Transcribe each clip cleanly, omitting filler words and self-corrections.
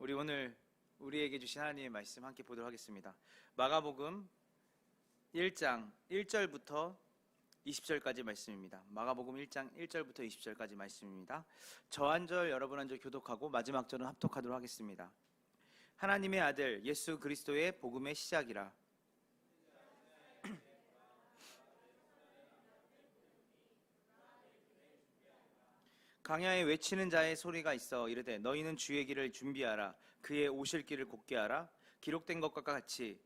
우리 오늘 우리에게 주신 하나님의 말씀 함께 보도록 하겠습니다. 마가복음 1장 1절부터 20절까지 말씀입니다. 마가복음 1장 1절부터 20절까지 말씀입니다. 저 한 절 여러분 한 절 교독하고 마지막 절은 합독하도록 하겠습니다. 하나님의 아들 예수 그리스도의 복음의 시작이라. 강야에 외치는 자의 소리가 있어 이르되 너희는 주의 길을 준비하라. 그의 오실 길을 곧게 하라. 기록된 것과 같이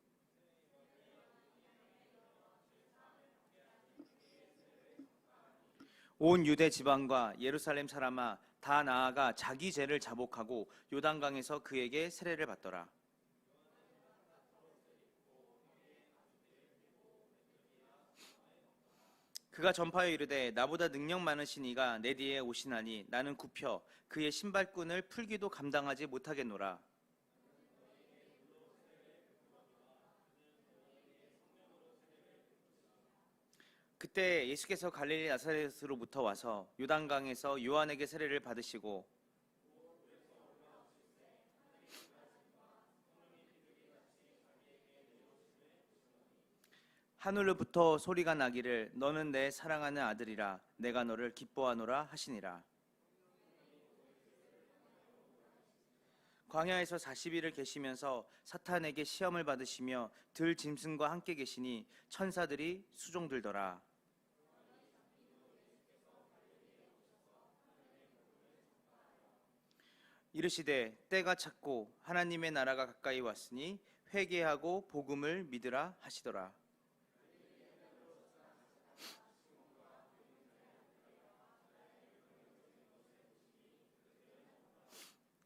온 유대 지방과 예루살렘 사람아 다 나아가 자기 죄를 자복하고 요단강에서 그에게 세례를 받더라. 그가 전파하여 이르되 나보다 능력 많으신 이가 내 뒤에 오시나니 나는 굽혀 그의 신발끈을 풀기도 감당하지 못하겠노라. 그때 예수께서 갈릴리 나사렛으로부터 와서 요단강에서 요한에게 세례를 받으시고 하늘로부터 소리가 나기를 너는 내 사랑하는 아들이라 내가 너를 기뻐하노라 하시니라. 광야에서 40일을 계시면서 사탄에게 시험을 받으시며 들 짐승과 함께 계시니 천사들이 수종들더라. 이르시되 때가 찼고 하나님의 나라가 가까이 왔으니 회개하고 복음을 믿으라 하시더라.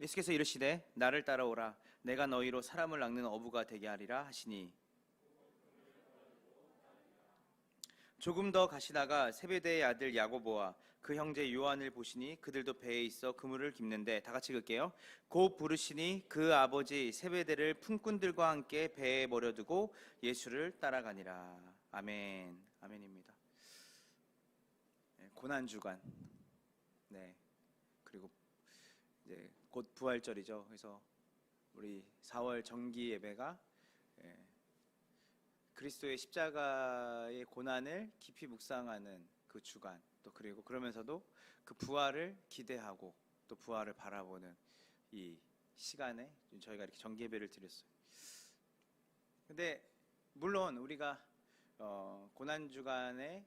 예수께서 이르시되 나를 따라오라. 내가 너희로 사람을 낚는 어부가 되게 하리라 하시니 조금 더 가시다가 세베대의 아들 야고보와 그 형제 요한을 보시니 그들도 배에 있어 그물을 깁는데, 다 같이 읽을게요. 곧 부르시니 그 아버지 세베대를 품꾼들과 함께 배에 버려두고 예수를 따라가니라. 아멘. 아멘입니다. 고난 주간. 네. 그리고 이제 곧 부활절이죠. 그래서 우리 4월 정기 예배가 그리스도의 십자가의 고난을 깊이 묵상하는 그 주간, 또 그리고 그러면서도 그 부활을 기대하고 또 부활을 바라보는 이 시간에 저희가 이렇게 정기 예배를 드렸어요. 근데 물론 우리가 고난 주간에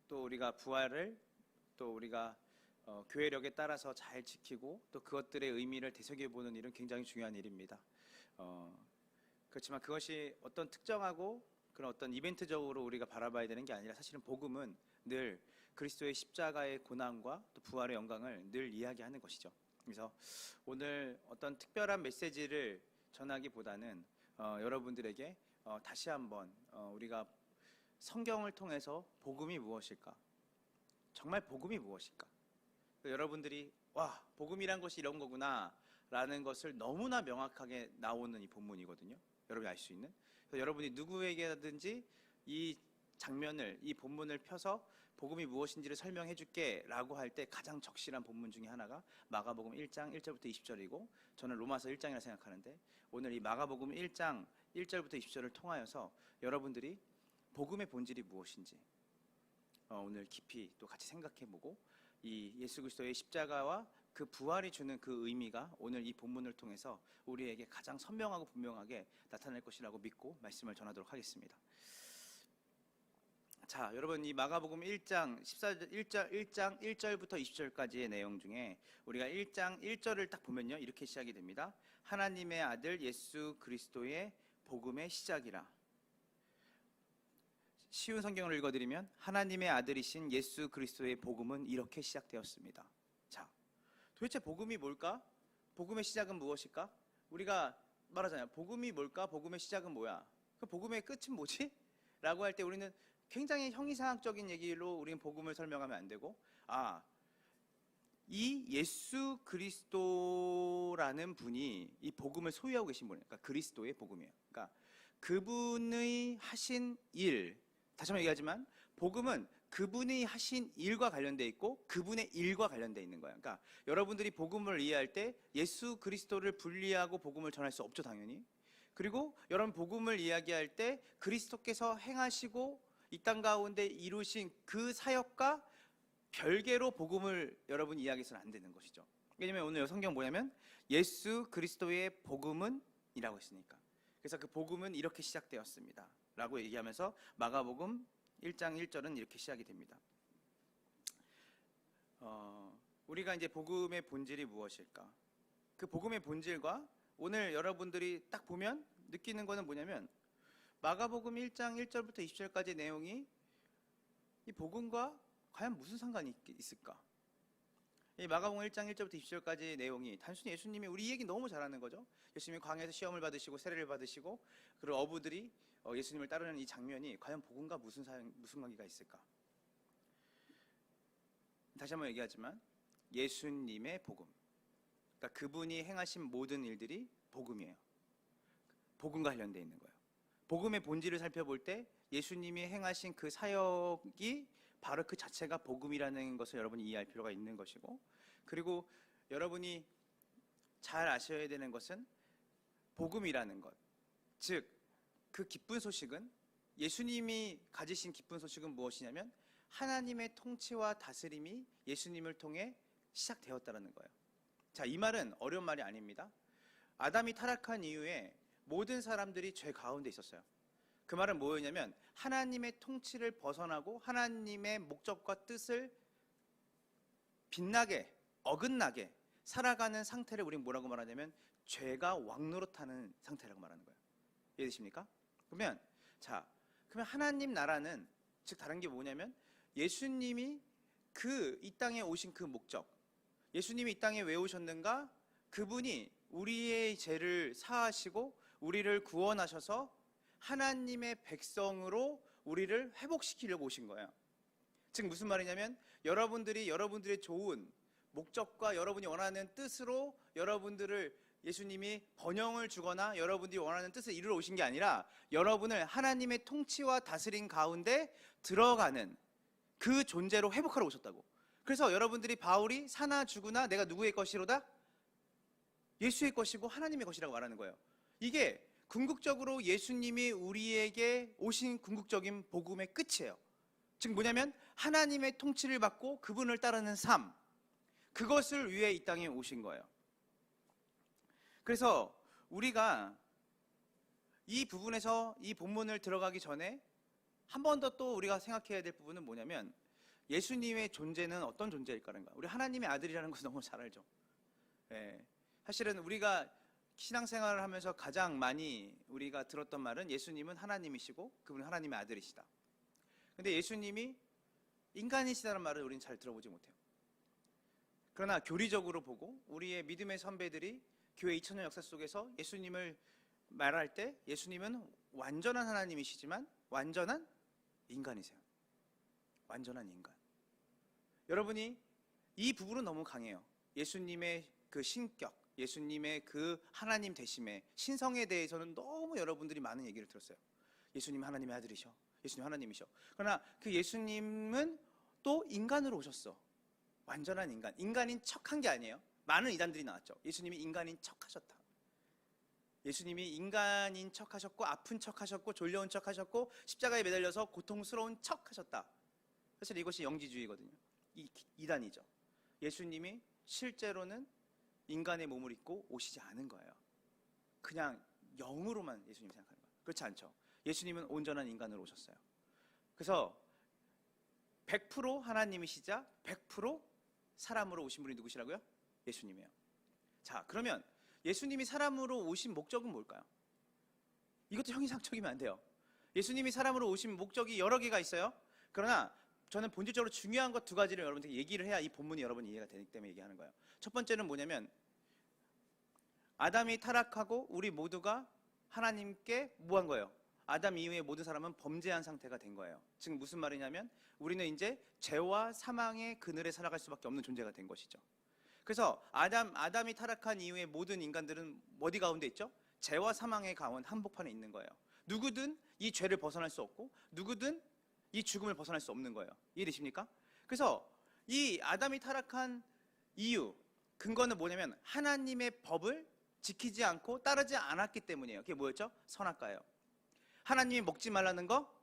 또 우리가 부활을 또 우리가 교회력에 따라서 잘 지키고 또 그것들의 의미를 되새겨보는 일은 굉장히 중요한 일입니다. 그렇지만 그것이 어떤 특정하고 그런 어떤 이벤트적으로 우리가 바라봐야 되는 게 아니라, 사실은 복음은 늘 그리스도의 십자가의 고난과 또 부활의 영광을 늘 이야기하는 것이죠. 그래서 오늘 어떤 특별한 메시지를 전하기보다는 여러분들에게 다시 한번 우리가 성경을 통해서 복음이 무엇일까? 정말 복음이 무엇일까? 여러분들이 와, 복음이란 것이 이런 거구나 라는 것을 너무나 명확하게 나오는 이 본문이거든요. 여러분이 알 수 있는. 그래서 여러분이 누구에게든지 이 장면을, 이 본문을 펴서 복음이 무엇인지를 설명해 줄게 라고 할 때 가장 적실한 본문 중에 하나가 마가복음 1장 1절부터 20절이고, 저는 로마서 1장이라 생각하는데, 오늘 이 마가복음 1장 1절부터 20절을 통하여서 여러분들이 복음의 본질이 무엇인지 오늘 깊이 또 같이 생각해보고, 이 예수 그리스도의 십자가와 그 부활이 주는 그 의미가 오늘 이 본문을 통해서 우리에게 가장 선명하고 분명하게 나타날 것이라고 믿고 말씀을 전하도록 하겠습니다. 자, 여러분, 이 마가복음 1장 1절부터 20절까지의 내용 중에 우리가 1장 1절을 딱 보면요, 이렇게 시작이 됩니다. 하나님의 아들 예수 그리스도의 복음의 시작이라. 쉬운 성경을 읽어드리면 하나님의 아들이신 예수 그리스도의 복음은 이렇게 시작되었습니다. 자, 도대체 복음이 뭘까? 복음의 시작은 무엇일까? 우리가 말하잖아요. 복음이 뭘까? 복음의 시작은 뭐야? 그 복음의 끝은 뭐지? 라고 할 때 우리는 굉장히 형이상학적인 얘기로 우리는 복음을 설명하면 안 되고, 이 예수 그리스도라는 분이 이 복음을 소유하고 계신 분이에요. 그러니까 그리스도의 복음이에요. 그러니까 그분의 하신 일, 다시 한번 얘기하지만 복음은 그분이 하신 일과 관련돼 있고 그분의 일과 관련돼 있는 거예요. 그러니까 여러분들이 복음을 이해할 때 예수 그리스도를 분리하고 복음을 전할 수 없죠, 당연히. 그리고 여러분 복음을 이야기할 때 그리스도께서 행하시고 이 땅 가운데 이루신 그 사역과 별개로 복음을 여러분 이야기해서는 안 되는 것이죠. 왜냐면 오늘 성경 뭐냐면 예수 그리스도의 복음은 이라고 했으니까. 그래서 그 복음은 이렇게 시작되었습니다 라고 얘기하면서 마가복음 1장 1절은 이렇게 시작이 됩니다. 우리가 이제 복음의 본질이 무엇일까? 그 복음의 본질과 오늘 여러분들이 딱 보면 느끼는 거는 뭐냐면 마가복음 1장 1절부터 20절까지의 내용이 이 복음과 과연 무슨 상관이 있을까? 이 마가복음 1장 1절부터 20절까지의 내용이 단순히 예수님이 우리 얘기 너무 잘하는 거죠. 예수님이 광야에서 시험을 받으시고 세례를 받으시고 그리고 어부들이 예수님을 따르는 이 장면이 과연 복음과 무슨 관계가 있을까? 다시 한번 얘기하지만 예수님의 복음, 그러니까 그분이 행하신 모든 일들이 복음이에요. 복음과 관련되어 있는 거예요. 복음의 본질을 살펴볼 때 예수님이 행하신 그 사역이 바로 그 자체가 복음이라는 것을 여러분이 이해할 필요가 있는 것이고, 그리고 여러분이 잘 아셔야 되는 것은 복음이라는 것, 즉 그 기쁜 소식은, 예수님이 가지신 기쁜 소식은 무엇이냐면 하나님의 통치와 다스림이 예수님을 통해 시작되었다는 거예요. 자, 이 말은 어려운 말이 아닙니다. 아담이 타락한 이후에 모든 사람들이 죄 가운데 있었어요. 그 말은 뭐였냐면 하나님의 통치를 벗어나고 하나님의 목적과 뜻을 빗나게, 어긋나게 살아가는 상태를 우리는 뭐라고 말하냐면 죄가 왕노릇하는 상태라고 말하는 거예요. 이해되십니까? 그러면 하나님 나라는, 즉 다른 게 뭐냐면 예수님이 이 땅에 오신 그 목적, 예수님이 이 땅에 왜 오셨는가? 그분이 우리의 죄를 사하시고 우리를 구원하셔서 하나님의 백성으로 우리를 회복시키려고 오신 거예요. 즉 무슨 말이냐면 여러분들의 좋은 목적과 여러분이 원하는 뜻으로 여러분들을 예수님이 번영을 주거나 여러분들이 원하는 뜻을 이루러 오신 게 아니라 여러분을 하나님의 통치와 다스림 가운데 들어가는 그 존재로 회복하러 오셨다고. 그래서 여러분들이 바울이 사나 죽으나 내가 누구의 것이로다? 예수의 것이고 하나님의 것이라고 말하는 거예요. 이게 궁극적으로 예수님이 우리에게 오신 궁극적인 복음의 끝이에요. 즉 뭐냐면 하나님의 통치를 받고 그분을 따르는 삶, 그것을 위해 이 땅에 오신 거예요. 그래서 우리가 이 부분에서 이 본문을 들어가기 전에 한 번 더 또 우리가 생각해야 될 부분은 뭐냐면 예수님의 존재는 어떤 존재일까라는 거야. 우리 하나님의 아들이라는 것을 너무 잘 알죠. 사실은 우리가 신앙생활을 하면서 가장 많이 우리가 들었던 말은 예수님은 하나님이시고 그분은 하나님의 아들이시다. 근데 예수님이 인간이시다는 말을 우리는 잘 들어보지 못해요. 그러나 교리적으로 보고 우리의 믿음의 선배들이 교회 2000년 역사 속에서 예수님을 말할 때 예수님은 완전한 하나님이시지만 완전한 인간이세요. 완전한 인간. 여러분이 이 부분은 너무 강해요. 예수님의 그 신격, 예수님의 그 하나님 되심의 신성에 대해서는 너무 여러분들이 많은 얘기를 들었어요. 예수님 하나님의 아들이셔. 예수님 하나님이셔. 그러나 그 예수님은 또 인간으로 오셨어. 완전한 인간. 인간인 척한 게 아니에요. 많은 이단들이 나왔죠. 예수님이 인간인 척하셨다. 예수님이 인간인 척하셨고 아픈 척하셨고 졸려온 척하셨고 십자가에 매달려서 고통스러운 척하셨다. 사실 이것이 영지주의거든요. 이단이죠. 예수님이 실제로는 인간의 몸을 입고 오시지 않은 거예요. 그냥 영으로만 예수님 생각하는 거예요. 그렇지 않죠. 예수님은 온전한 인간으로 오셨어요. 그래서 100% 하나님이시자 100% 사람으로 오신 분이 누구시라고요? 예수님이에요. 자, 그러면 예수님이 사람으로 오신 목적은 뭘까요? 이것도 형이상적이면 안 돼요. 예수님이 사람으로 오신 목적이 여러 개가 있어요. 그러나 저는 본질적으로 중요한 것 두 가지를 여러분들께 얘기를 해야 이 본문이 여러분이 이해가 되기 때문에 얘기하는 거예요. 첫 번째는 뭐냐면 아담이 타락하고 우리 모두가 하나님께 뭐 한 거예요? 아담 이후에 모든 사람은 범죄한 상태가 된 거예요. 즉 무슨 말이냐면 우리는 이제 죄와 사망의 그늘에 살아갈 수밖에 없는 존재가 된 것이죠. 그래서 아담이 타락한 이후에 모든 인간들은 어디 가운데 있죠? 죄와 사망의 가운 한복판에 있는 거예요. 누구든 이 죄를 벗어날 수 없고 누구든 이 죽음을 벗어날 수 없는 거예요. 이해되십니까? 그래서 이 아담이 타락한 이유, 근거는 뭐냐면 하나님의 법을 지키지 않고 따르지 않았기 때문이에요. 그게 뭐였죠? 선악과예요. 하나님이 먹지 말라는 거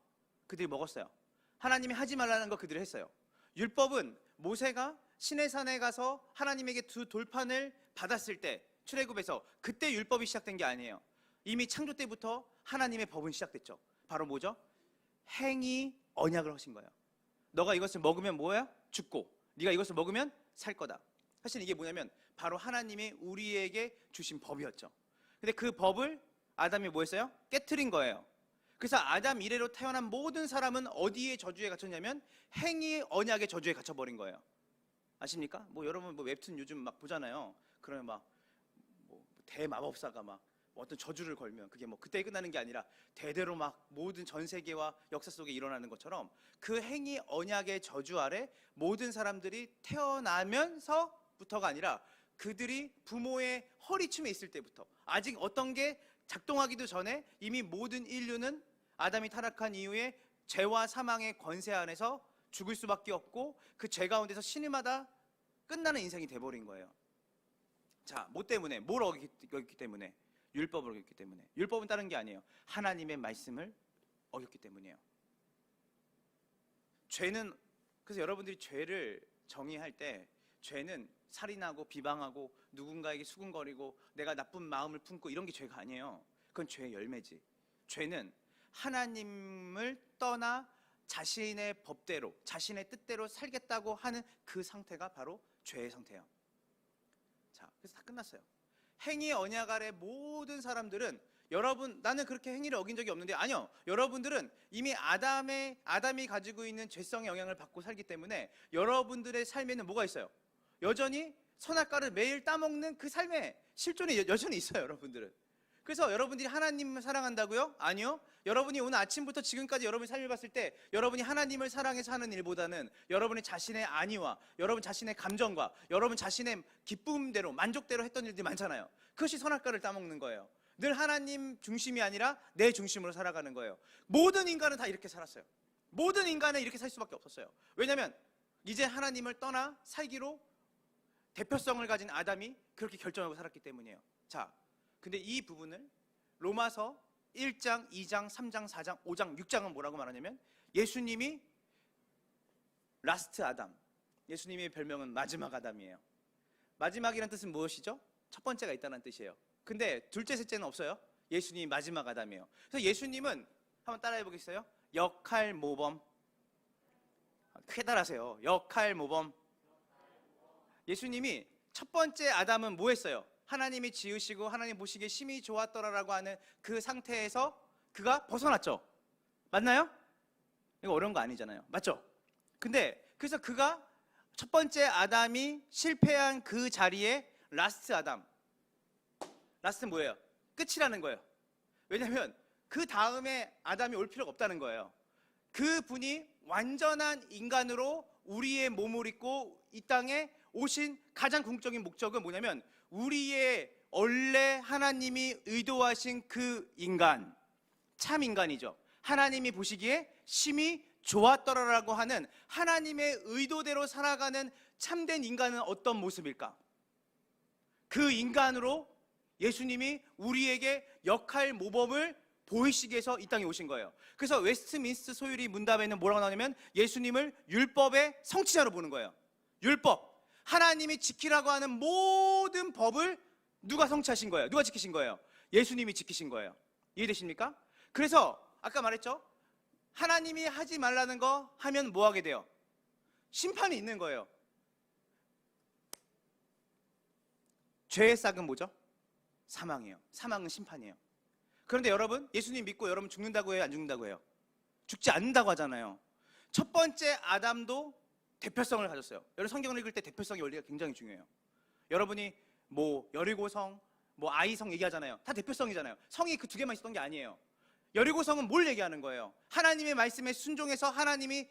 그들이 먹었어요. 하나님이 하지 말라는 거 그들이 했어요. 율법은 모세가 시내산에 가서 하나님에게 두 돌판을 받았을 때, 출애굽에서 그때 율법이 시작된 게 아니에요. 이미 창조 때부터 하나님의 법은 시작됐죠. 바로 뭐죠? 행위 언약을 하신 거예요. 너가 이것을 먹으면 뭐야? 죽고, 네가 이것을 먹으면 살 거다. 사실 이게 뭐냐면 바로 하나님이 우리에게 주신 법이었죠. 근데 그 법을 아담이 뭐 했어요? 깨트린 거예요. 그래서 아담 이래로 태어난 모든 사람은 어디에 저주에 갇혔냐면 행위 언약의 저주에 갇혀버린 거예요. 아십니까? 뭐 여러분 뭐 웹툰 요즘 막 보잖아요. 그러면 막 뭐 대마법사가 막 어떤 저주를 걸면 그게 뭐 그때 끝나는 게 아니라 대대로 막 모든 전 세계와 역사 속에 일어나는 것처럼 그 행위 언약의 저주 아래 모든 사람들이 태어나면서부터가 아니라 그들이 부모의 허리춤에 있을 때부터, 아직 어떤 게 작동하기도 전에 이미 모든 인류는 아담이 타락한 이후에 죄와 사망의 권세 안에서 죽을 수밖에 없고 그 죄 가운데서 신음하다 끝나는 인생이 돼버린 거예요. 자, 뭐 때문에? 뭘 어겼기 때문에? 율법을 어겼기 때문에. 율법은 다른 게 아니에요. 하나님의 말씀을 어겼기 때문이에요. 죄는, 그래서 여러분들이 죄를 정의할 때 죄는 살인하고 비방하고 누군가에게 수군거리고 내가 나쁜 마음을 품고 이런 게 죄가 아니에요. 그건 죄의 열매지. 죄는 하나님을 떠나 자신의 법대로, 자신의 뜻대로 살겠다고 하는 그 상태가 바로 죄의 상태예요. 자, 그래서 다 끝났어요. 행위 언약 아래 모든 사람들은, 여러분 나는 그렇게 행위를 어긴 적이 없는데, 아니요, 여러분들은 이미 아담이 가지고 있는 죄성의 영향을 받고 살기 때문에 여러분들의 삶에는 뭐가 있어요? 여전히 선악과를 매일 따먹는 그 삶에 실존이 여전히 있어요, 여러분들은. 그래서 여러분들이 하나님을 사랑한다고요? 아니요. 여러분이 오늘 아침부터 지금까지 여러분의 삶을 봤을 때 여러분이 하나님을 사랑해서 하는 일보다는 여러분의 자신의 안위와 여러분 자신의 감정과 여러분 자신의 기쁨대로, 만족대로 했던 일들이 많잖아요. 그것이 선악과를 따먹는 거예요. 늘 하나님 중심이 아니라 내 중심으로 살아가는 거예요. 모든 인간은 다 이렇게 살았어요. 모든 인간은 이렇게 살 수밖에 없었어요. 왜냐하면 이제 하나님을 떠나 살기로 대표성을 가진 아담이 그렇게 결정하고 살았기 때문이에요. 자, 근데 이 부분을 로마서 1장, 2장, 3장, 4장, 5장, 6장은 뭐라고 말하냐면 예수님이 라스트 아담, 예수님의 별명은 마지막 아담이에요. 마지막이라는 뜻은 무엇이죠? 첫 번째가 있다는 뜻이에요. 근데 둘째, 셋째는 없어요. 예수님이 마지막 아담이에요. 그래서 예수님은 한번 따라해 보겠어요? 역할 모범. 크게 따라하세요. 역할 모범. 예수님이 첫 번째 아담은 뭐 했어요? 하나님이 지으시고 하나님 보시기에 심히 좋았더라라고 하는 그 상태에서 그가 벗어났죠. 맞나요? 이거 어려운 거 아니잖아요. 맞죠? 근데 그래서 그가 첫 번째 아담이 실패한 그 자리에 라스트 아담, 라스트는 뭐예요? 끝이라는 거예요. 왜냐하면 그 다음에 아담이 올 필요가 없다는 거예요. 그 분이 완전한 인간으로 우리의 몸을 입고 이 땅에 오신 가장 궁극적인 목적은 뭐냐면 우리의 원래 하나님이 의도하신 그 인간, 참 인간이죠. 하나님이 보시기에 심히 좋았더라라고 하는 하나님의 의도대로 살아가는 참된 인간은 어떤 모습일까? 그 인간으로 예수님이 우리에게 역할 모범을 보이시기 위해서 이 땅에 오신 거예요. 그래서 웨스트민스터 소율이 문답에는 뭐라고 나오냐면 예수님을 율법의 성취자로 보는 거예요. 율법, 하나님이 지키라고 하는 모든 법을 누가 성취하신 거예요? 누가 지키신 거예요? 예수님이 지키신 거예요. 이해되십니까? 그래서 아까 말했죠? 하나님이 하지 말라는 거 하면 뭐 하게 돼요? 심판이 있는 거예요. 죄의 싹은 뭐죠? 사망이에요. 사망은 심판이에요. 그런데 여러분, 예수님 믿고 여러분 죽는다고 해요? 안 죽는다고 해요? 죽지 않는다고 하잖아요. 첫 번째 아담도 대표성을 가졌어요. 여러분 성경을 읽을 때 대표성의 원리가 굉장히 중요해요. 여러분이 뭐 여리고성, 뭐 아이성 얘기하잖아요. 다 대표성이잖아요. 성이 그 두 개만 있었던 게 아니에요. 여리고성은 뭘 얘기하는 거예요? 하나님의 말씀에 순종해서 하나님이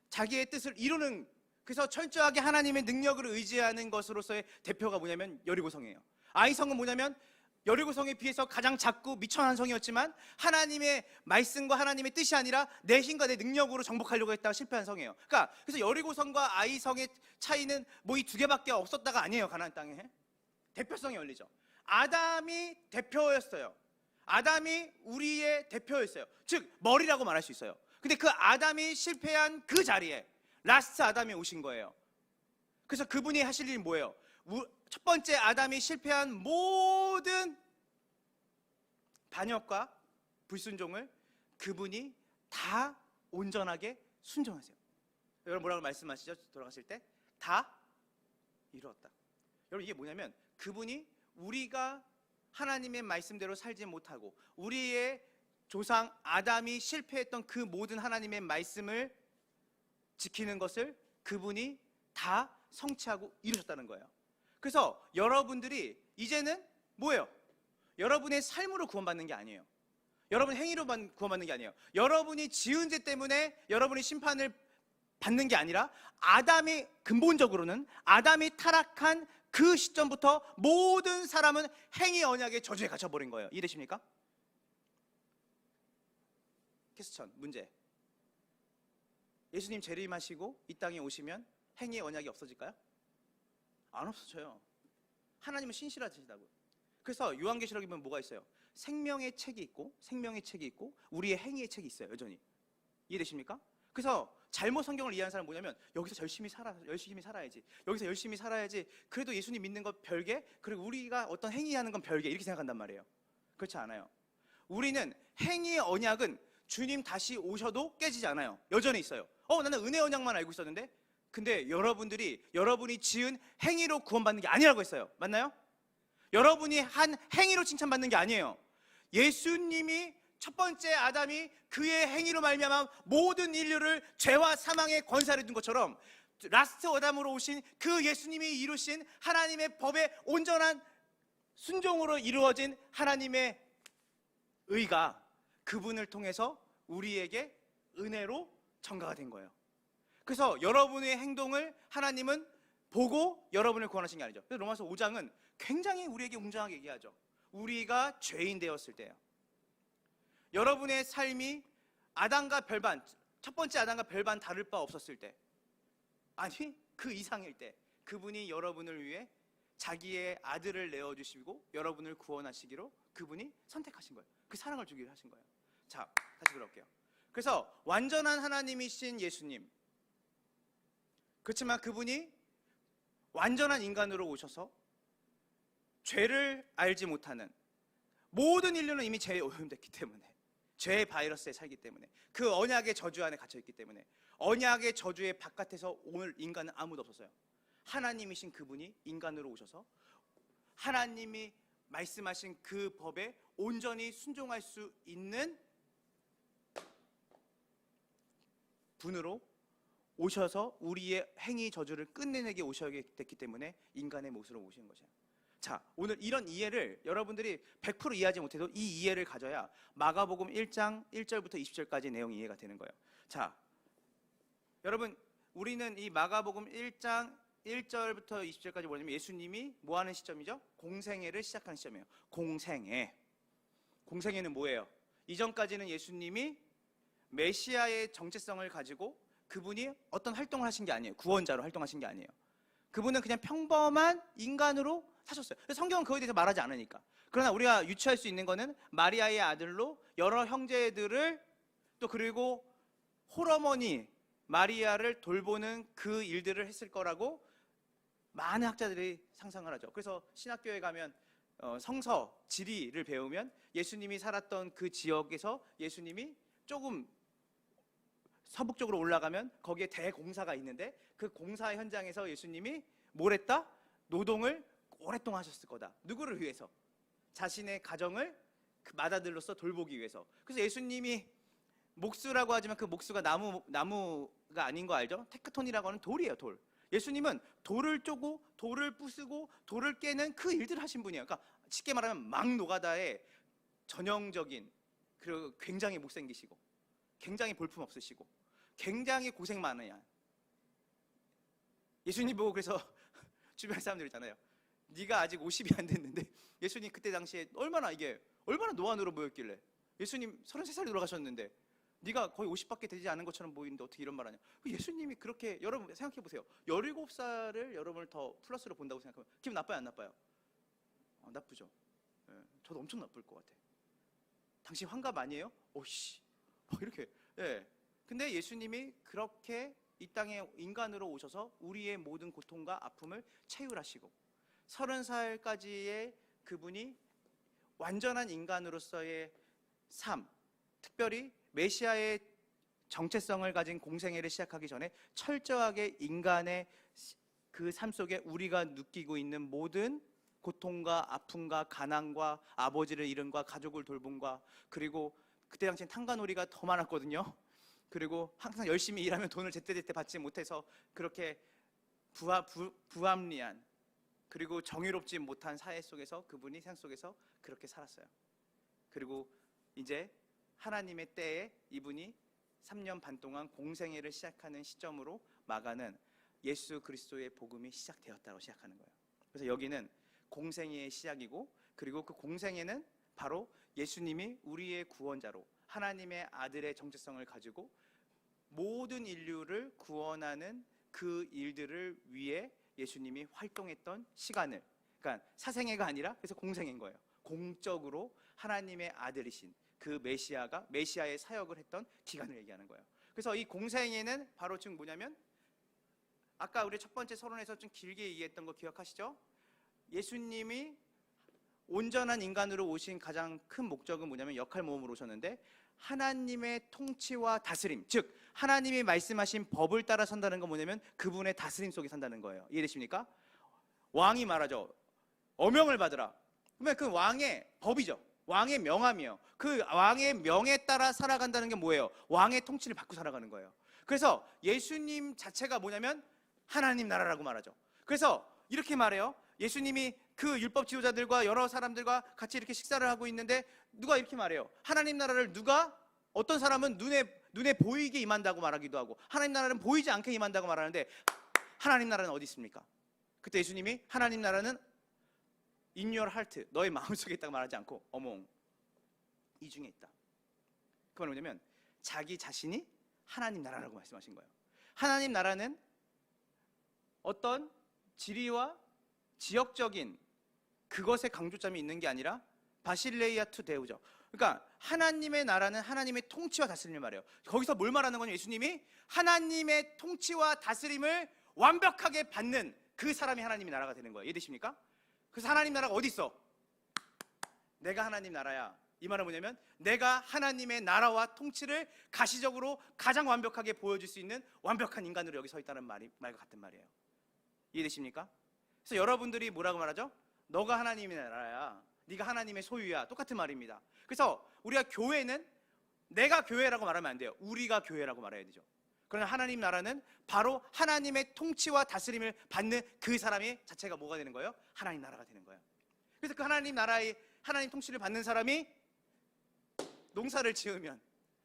자기의 뜻을 이루는, 그래서 철저하게 하나님의 능력을 의지하는 것으로서의 대표가 뭐냐면 여리고성이에요. 아이성은 뭐냐면 여리고성에 비해서 가장 작고 미천한 성이었지만 하나님의 말씀과 하나님의 뜻이 아니라 내 힘과 내 능력으로 정복하려고 했다가 실패한 성이에요. 그러니까 그래서 여리고성과 아이성의 차이는 뭐 이 두 개밖에 없었다가 아니에요. 가나안 땅에 대표성이 열리죠. 아담이 대표였어요. 아담이 우리의 대표였어요. 즉 머리라고 말할 수 있어요. 근데 그 아담이 실패한 그 자리에 라스트 아담이 오신 거예요. 그래서 그분이 하실 일이 뭐예요? 첫 번째 아담이 실패한 모든 반역과 불순종을 그분이 다 온전하게 순종하세요. 여러분 뭐라고 말씀하시죠? 돌아가실 때 다 이루었다. 여러분 이게 뭐냐면 그분이 우리가 하나님의 말씀대로 살지 못하고 우리의 조상 아담이 실패했던 그 모든 하나님의 말씀을 지키는 것을 그분이 다 성취하고 이루셨다는 거예요. 그래서 여러분들이 이제는 뭐예요? 여러분의 삶으로 구원받는 게 아니에요. 여러분의 행위로 구원받는 게 아니에요. 여러분이 지은 죄 때문에 여러분이 심판을 받는 게 아니라 아담이 근본적으로는 아담이 타락한 그 시점부터 모든 사람은 행위 언약의 저주에 갇혀버린 거예요. 이해되십니까? 퀘스천, 문제. 예수님 재림하시고 이 땅에 오시면 행위의 언약이 없어질까요? 안 없어져요. 하나님은 신실하시다고요. 그래서 요한계시록에 보면 뭐가 있어요? 생명의 책이 있고 생명의 책이 있고 우리의 행위의 책이 있어요. 여전히. 이해되십니까? 그래서 잘못 성경을 이해하는 사람은 뭐냐면 여기서 열심히 살아야지. 여기서 열심히 살아야지. 그래도 예수님 믿는 것 별개, 그리고 우리가 어떤 행위하는 건 별개 이렇게 생각한단 말이에요. 그렇지 않아요. 우리는 행위의 언약은 주님 다시 오셔도 깨지지 않아요. 여전히 있어요. 나는 은혜 언약만 알고 있었는데 근데 여러분이 지은 행위로 구원받는 게 아니라고 했어요. 맞나요? 여러분이 한 행위로 칭찬받는 게 아니에요. 예수님이 첫 번째 아담이 그의 행위로 말미암아 모든 인류를 죄와 사망의 권세를 둔 것처럼 라스트 아담으로 오신 그 예수님이 이루신 하나님의 법의 온전한 순종으로 이루어진 하나님의 의가 그분을 통해서 우리에게 은혜로 전가가 된 거예요. 그래서 여러분의 행동을 하나님은 보고 여러분을 구원하신 게 아니죠. 그래서 로마서 5장은 굉장히 우리에게 웅장하게 얘기하죠. 우리가 죄인 되었을 때요. 여러분의 삶이 아담과 별반, 첫 번째 아담과 별반 다를 바 없었을 때, 아니 그 이상일 때 그분이 여러분을 위해 자기의 아들을 내어주시고 여러분을 구원하시기로 그분이 선택하신 거예요. 그 사랑을 주기로 하신 거예요. 자, 다시 돌아올게요. 그래서 완전한 하나님이신 예수님, 그렇지만 그분이 완전한 인간으로 오셔서 죄를 알지 못하는 모든 인류는 이미 죄에 오염됐기 때문에, 죄의 바이러스에 살기 때문에, 그 언약의 저주 안에 갇혀있기 때문에 언약의 저주의 바깥에서 오늘 인간은 아무도 없었어요. 하나님이신 그분이 인간으로 오셔서 하나님이 말씀하신 그 법에 온전히 순종할 수 있는 분으로 오셔서 우리의 행위 저주를 끝내내게 오셔야 됐기 때문에 인간의 모습으로 오시는 것이에요. 자, 오늘 이런 이해를 여러분들이 100% 이해하지 못해도 이 이해를 가져야 마가복음 1장 1절부터 20절까지 내용이 이해가 되는 거예요. 자, 여러분 우리는 이 마가복음 1장 1절부터 20절까지 뭐냐면 예수님이 뭐 하는 시점이죠? 공생애를 시작하는 시점이에요. 공생애는 뭐예요? 이전까지는 예수님이 메시아의 정체성을 가지고 그분이 어떤 활동을 하신 게 아니에요. 구원자로 활동하신 게 아니에요. 그분은 그냥 평범한 인간으로 사셨어요. 성경은 그거에 대해서 말하지 않으니까. 그러나 우리가 유추할 수 있는 거는 마리아의 아들로 여러 형제들을 또 그리고 홀어머니 마리아를 돌보는 그 일들을 했을 거라고 많은 학자들이 상상을 하죠. 그래서 신학교에 가면 성서 지리를 배우면 예수님이 살았던 그 지역에서 예수님이 조금 서북쪽으로 올라가면 거기에 대공사가 있는데 그 공사 현장에서 예수님이 뭘 했다? 노동을 오랫동안 하셨을 거다. 누구를 위해서? 자신의 가정을 그 맏아들로서 돌보기 위해서. 그래서 예수님이 목수라고 하지만 그 목수가 나무가 아닌 거 알죠? 테크톤이라고 하는 돌이에요, 돌. 예수님은 돌을 쪼고 돌을 부수고 돌을 깨는 그 일들을 하신 분이에요. 그러니까 쉽게 말하면 막 노가다의 전형적인, 그리고 굉장히 못생기시고 굉장히 볼품 없으시고 굉장히 고생 많으냐. 예수님 보고 그래서 주변 사람들 있잖아요. 네가 아직 50이 안 됐는데 예수님 그때 당시에 얼마나 노안으로 보였길래 예수님 33살 돌아가셨는데 네가 거의 50밖에 되지 않은 것처럼 보이는데 어떻게 이런 말 하냐. 예수님이 그렇게, 여러분 생각해 보세요. 17살을 여러분을 더 플러스로 본다고 생각하면 기분 나빠요, 안 나빠요? 나쁘죠. 예, 저도 엄청 나쁠 것 같아. 당신 환갑 아니에요? 오씨, 이렇게. 예. 근데 예수님이 그렇게 이 땅에 인간으로 오셔서 우리의 모든 고통과 아픔을 채울하시고 30살까지의 그분이 완전한 인간으로서의 삶, 특별히 메시아의 정체성을 가진 공생애를 시작하기 전에 철저하게 인간의 그 삶 속에 우리가 느끼고 있는 모든 고통과 아픔과 가난과 아버지를 잃음과 가족을 돌봄과, 그리고 그때 당시엔 탕가놀이가 더 많았거든요. 그리고 항상 열심히 일하면 돈을 제때제때 받지 못해서 그렇게 부합리한, 그리고 정의롭지 못한 사회 속에서 그분이 세상 속에서 그렇게 살았어요. 그리고 이제 하나님의 때에 이분이 3년 반 동안 공생애를 시작하는 시점으로 마가는 예수 그리스도의 복음이 시작되었다고 시작하는 거예요. 그래서 여기는 공생애의 시작이고, 그리고 그 공생애는 바로 예수님이 우리의 구원자로 하나님의 아들의 정체성을 가지고 모든 인류를 구원하는 그 일들을 위해 예수님이 활동했던 시간을, 그러니까 사생애가 아니라 그래서 공생애인 거예요. 공적으로 하나님의 아들이신 그 메시아의 사역을 했던 기간을 얘기하는 거예요. 그래서 이 공생애는 바로 지금 뭐냐면, 아까 우리 첫 번째 서론에서 좀 길게 얘기했던 거 기억하시죠? 예수님이 온전한 인간으로 오신 가장 큰 목적은 뭐냐면 역할 모험으로 오셨는데, 하나님의 통치와 다스림, 즉 하나님이 말씀하신 법을 따라 산다는 건 뭐냐면 그분의 다스림 속에 산다는 거예요. 이해되십니까? 왕이 말하죠. 어명을 받으라. 그러면 그 왕의 법이죠. 왕의 명함이요. 그 왕의 명에 따라 살아간다는 게 뭐예요? 왕의 통치를 받고 살아가는 거예요. 그래서 예수님 자체가 뭐냐면 하나님 나라라고 말하죠. 그래서 이렇게 말해요. 예수님이 그 율법 지도자들과 여러 사람들과 같이 이렇게 식사를 하고 있는데 누가 이렇게 말해요. 하나님 나라를 어떤 사람은 눈에 보이게 임한다고 말하기도 하고, 하나님 나라는 보이지 않게 임한다고 말하는데, 하나님 나라는 어디 있습니까? 그때 예수님이 하나님 나라는 in your heart, 너의 마음속에 있다고 말하지 않고 어몽, 이 중에 있다. 그 말은 뭐냐면 자기 자신이 하나님 나라라고 말씀하신 거예요. 하나님 나라는 어떤 지리와 지역적인 그것의 강조점이 있는 게 아니라 바실레이아 투 데우죠. 그러니까 하나님의 나라는 하나님의 통치와 다스림을 말해요. 거기서 뭘 말하는 거냐? 예수님이 하나님의 통치와 다스림을 완벽하게 받는 그 사람이 하나님의 나라가 되는 거예요. 이해되십니까? 그래서 하나님 나라가 어디 있어? 내가 하나님 나라야. 이 말은 뭐냐면 내가 하나님의 나라와 통치를 가시적으로 가장 완벽하게 보여줄 수 있는 완벽한 인간으로 여기 서 있다는 말과 같은 말이에요. 이해되십니까? 그래서 여러분들이 뭐라고 말하죠? 너가 하나님의 나라야, 네가 하나님의 소유야. 똑같은 말입니다. 그래서 우리가 교회는 내가 교회라고 말하면 안 돼요. 우리가 교회라고 말해야 되죠. 그러나 하나님 나라는 바로 하나님의 통치와 다스림을 받는 그 사람이 자체가 뭐가 되는 거예요? 하나님 나라가 되는 거예요. 그래서 그 하나님 나라의 하나님 통치를 받는 사람이 농사를 지으면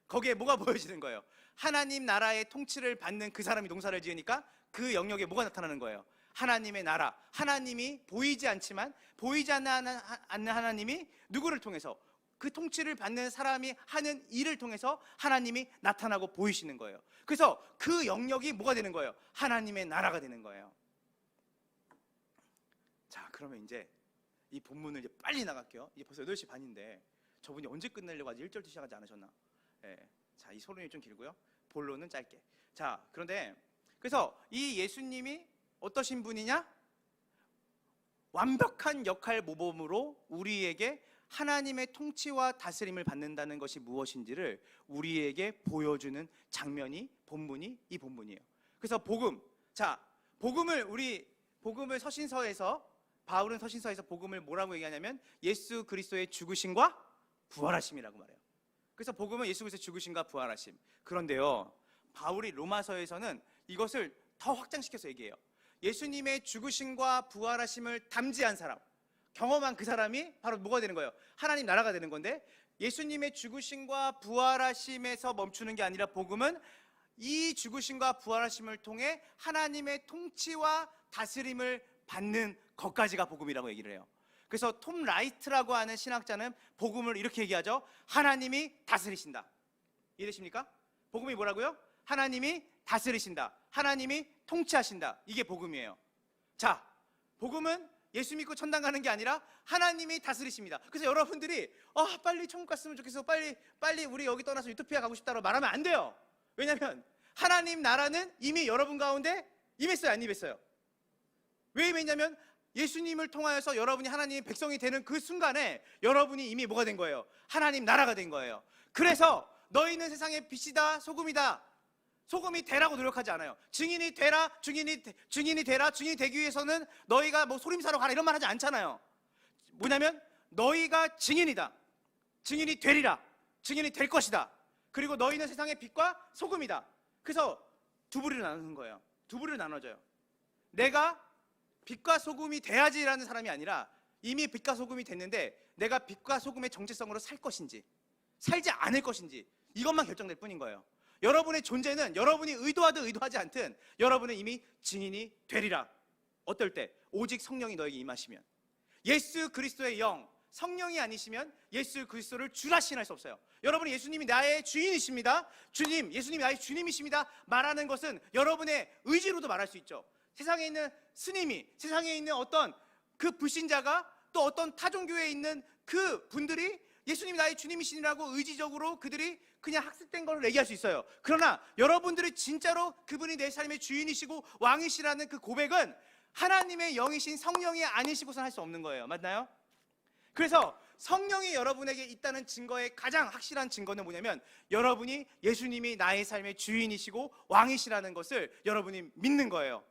거기에 뭐가 보여지는 거예요? 하나님 나라의 통치를 받는 그 사람이 농사를 지으니까 그 영역에 뭐가 나타나는 거예요? 하나님의 나라, 하나님이 보이지 않지만 보이지 않는 하나님이 누구를 통해서, 그 통치를 받는 사람이 하는 일을 통해서 하나님이 나타나고 보이시는 거예요. 그래서 그 영역이 뭐가 되는 거예요? 하나님의 나라가 되는 거예요. 자, 그러면 이제 이 본문을 이제 빨리 나갈게요. 이제 벌써 8시 반인데 저분이 언제 끝내려고 아직 1절도 시작하지 않으셨나? 자, 이 서론이 좀 길고요. 본론은 짧게. 자, 그런데 그래서 이 예수님이 어떠신 분이냐? 완벽한 역할 모범으로 우리에게 하나님의 통치와 다스림을 받는다는 것이 무엇인지를 우리에게 보여주는 장면이 본문이 이 본문이에요. 그래서 복음을 서신서에서, 바울은 서신서에서 복음을 뭐라고 얘기하냐면 예수 그리스도의 죽으심과 부활하심이라고 말해요. 그래서 복음은 예수 그리스도의 죽으심과 부활하심. 그런데요, 바울이 로마서에서는 이것을 더 확장시켜서 얘기해요. 예수님의 죽으심과 부활하심을 담지한 사람, 경험한 그 사람이 바로 뭐가 되는 거예요? 하나님 나라가 되는 건데, 예수님의 죽으심과 부활하심에서 멈추는 게 아니라 복음은 이 죽으심과 부활하심을 통해 하나님의 통치와 다스림을 받는 것까지가 복음이라고 얘기를 해요. 그래서 톰 라이트라고 하는 신학자는 복음을 이렇게 얘기하죠. 하나님이 다스리신다. 이해되십니까? 복음이 뭐라고요? 하나님이 다스리신다. 하나님이 통치하신다. 이게 복음이에요. 자, 복음은 예수 믿고 천당 가는 게 아니라 하나님이 다스리십니다. 그래서 여러분들이 빨리 천국 갔으면 좋겠어, 빨리 우리 여기 떠나서 유토피아 가고 싶다고 말하면 안 돼요. 왜냐하면 하나님 나라는 이미 여러분 가운데 임했어요, 안 임했어요? 왜 임했냐면 예수님을 통하여서 여러분이 하나님의 백성이 되는 그 순간에 여러분이 이미 뭐가 된 거예요? 하나님 나라가 된 거예요. 그래서 너희는 세상의 빛이다, 소금이다. 소금이 되라고 노력하지 않아요. 증인이 되라, 증인이 되라. 증인이 되기 위해서는 너희가 뭐 소림사로 가라 이런 말 하지 않잖아요. 뭐냐면 너희가 증인이다, 증인이 되리라, 증인이 될 것이다. 그리고 너희는 세상의 빛과 소금이다. 그래서 두 부류로 나누는 거예요. 두 부류로 나눠져요. 내가 빛과 소금이 돼야지라는 사람이 아니라 이미 빛과 소금이 됐는데 내가 빛과 소금의 정체성으로 살 것인지 살지 않을 것인지 이것만 결정될 뿐인 거예요. 여러분의 존재는 여러분이 의도하든 의도하지 않든 여러분은 이미 증인이 되리라. 어떨 때? 오직 성령이 너에게 임하시면. 예수 그리스도의 영, 성령이 아니시면 예수 그리스도를 주라 시인할 수 없어요. 여러분이 예수님이 나의 주인이십니다, 주님, 예수님이 나의 주님이십니다 말하는 것은 여러분의 의지로도 말할 수 있죠. 세상에 있는 스님이, 세상에 있는 어떤 그 불신자가 또 어떤 타종교회에 있는 그 분들이 예수님이 나의 주님이시라고 의지적으로 그들이 그냥 학습된 걸 얘기할 수 있어요. 그러나 여러분들이 진짜로 그분이 내 삶의 주인이시고 왕이시라는 그 고백은 하나님의 영이신 성령이 아니시고선 할 수 없는 거예요. 맞나요? 그래서 성령이 여러분에게 있다는 증거의 가장 확실한 증거는 뭐냐면 여러분이 예수님이 나의 삶의 주인이시고 왕이시라는 것을 여러분이 믿는 거예요.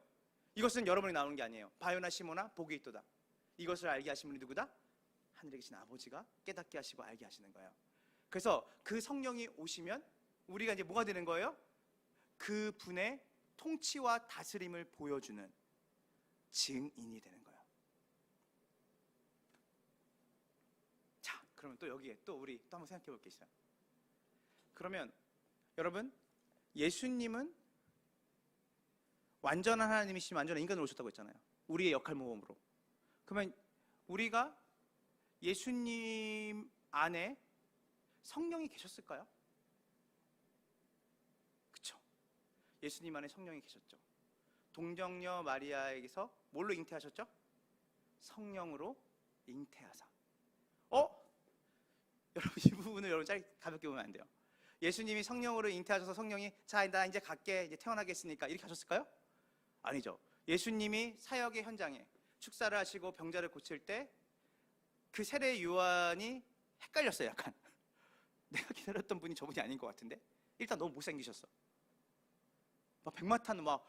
이것은 여러분이 나오는 게 아니에요. 바요나 시모나 복이 있도다. 이것을 알게 하신 분이 누구다? 하늘에 계신 아버지가 깨닫게 하시고 알게 하시는 거예요. 그래서 그 성령이 오시면 우리가 이제 뭐가 되는 거예요? 그 분의 통치와 다스림을 보여주는 증인이 되는 거예요. 자, 그러면 또 여기에 또 우리 또 한번 생각해 볼 게 있어요. 그러면 여러분, 예수님은 완전한 하나님이시면 완전한 인간으로 오셨다고 했잖아요. 우리의 역할 모범으로. 그러면 우리가 예수님 안에 성령이 계셨을까요? 그렇죠. 예수님 안에 성령이 계셨죠. 동정녀 마리아에게서 뭘로 잉태하셨죠? 성령으로 잉태하사. 여러분 이 부분을 여러분 가볍게 보면 안 돼요. 예수님이 성령으로 잉태하셔서 성령이 자, 나 이제 갈게, 이제 태어나겠으니까 이렇게 하셨을까요? 아니죠. 예수님이 사역의 현장에 축사를 하시고 병자를 고칠 때 그 세례 요한이 헷갈렸어요. 약간 내가 기다렸던 분이 저분이 아닌 것 같은데. 일단 너무 못생기셨어. 막 백마탄 와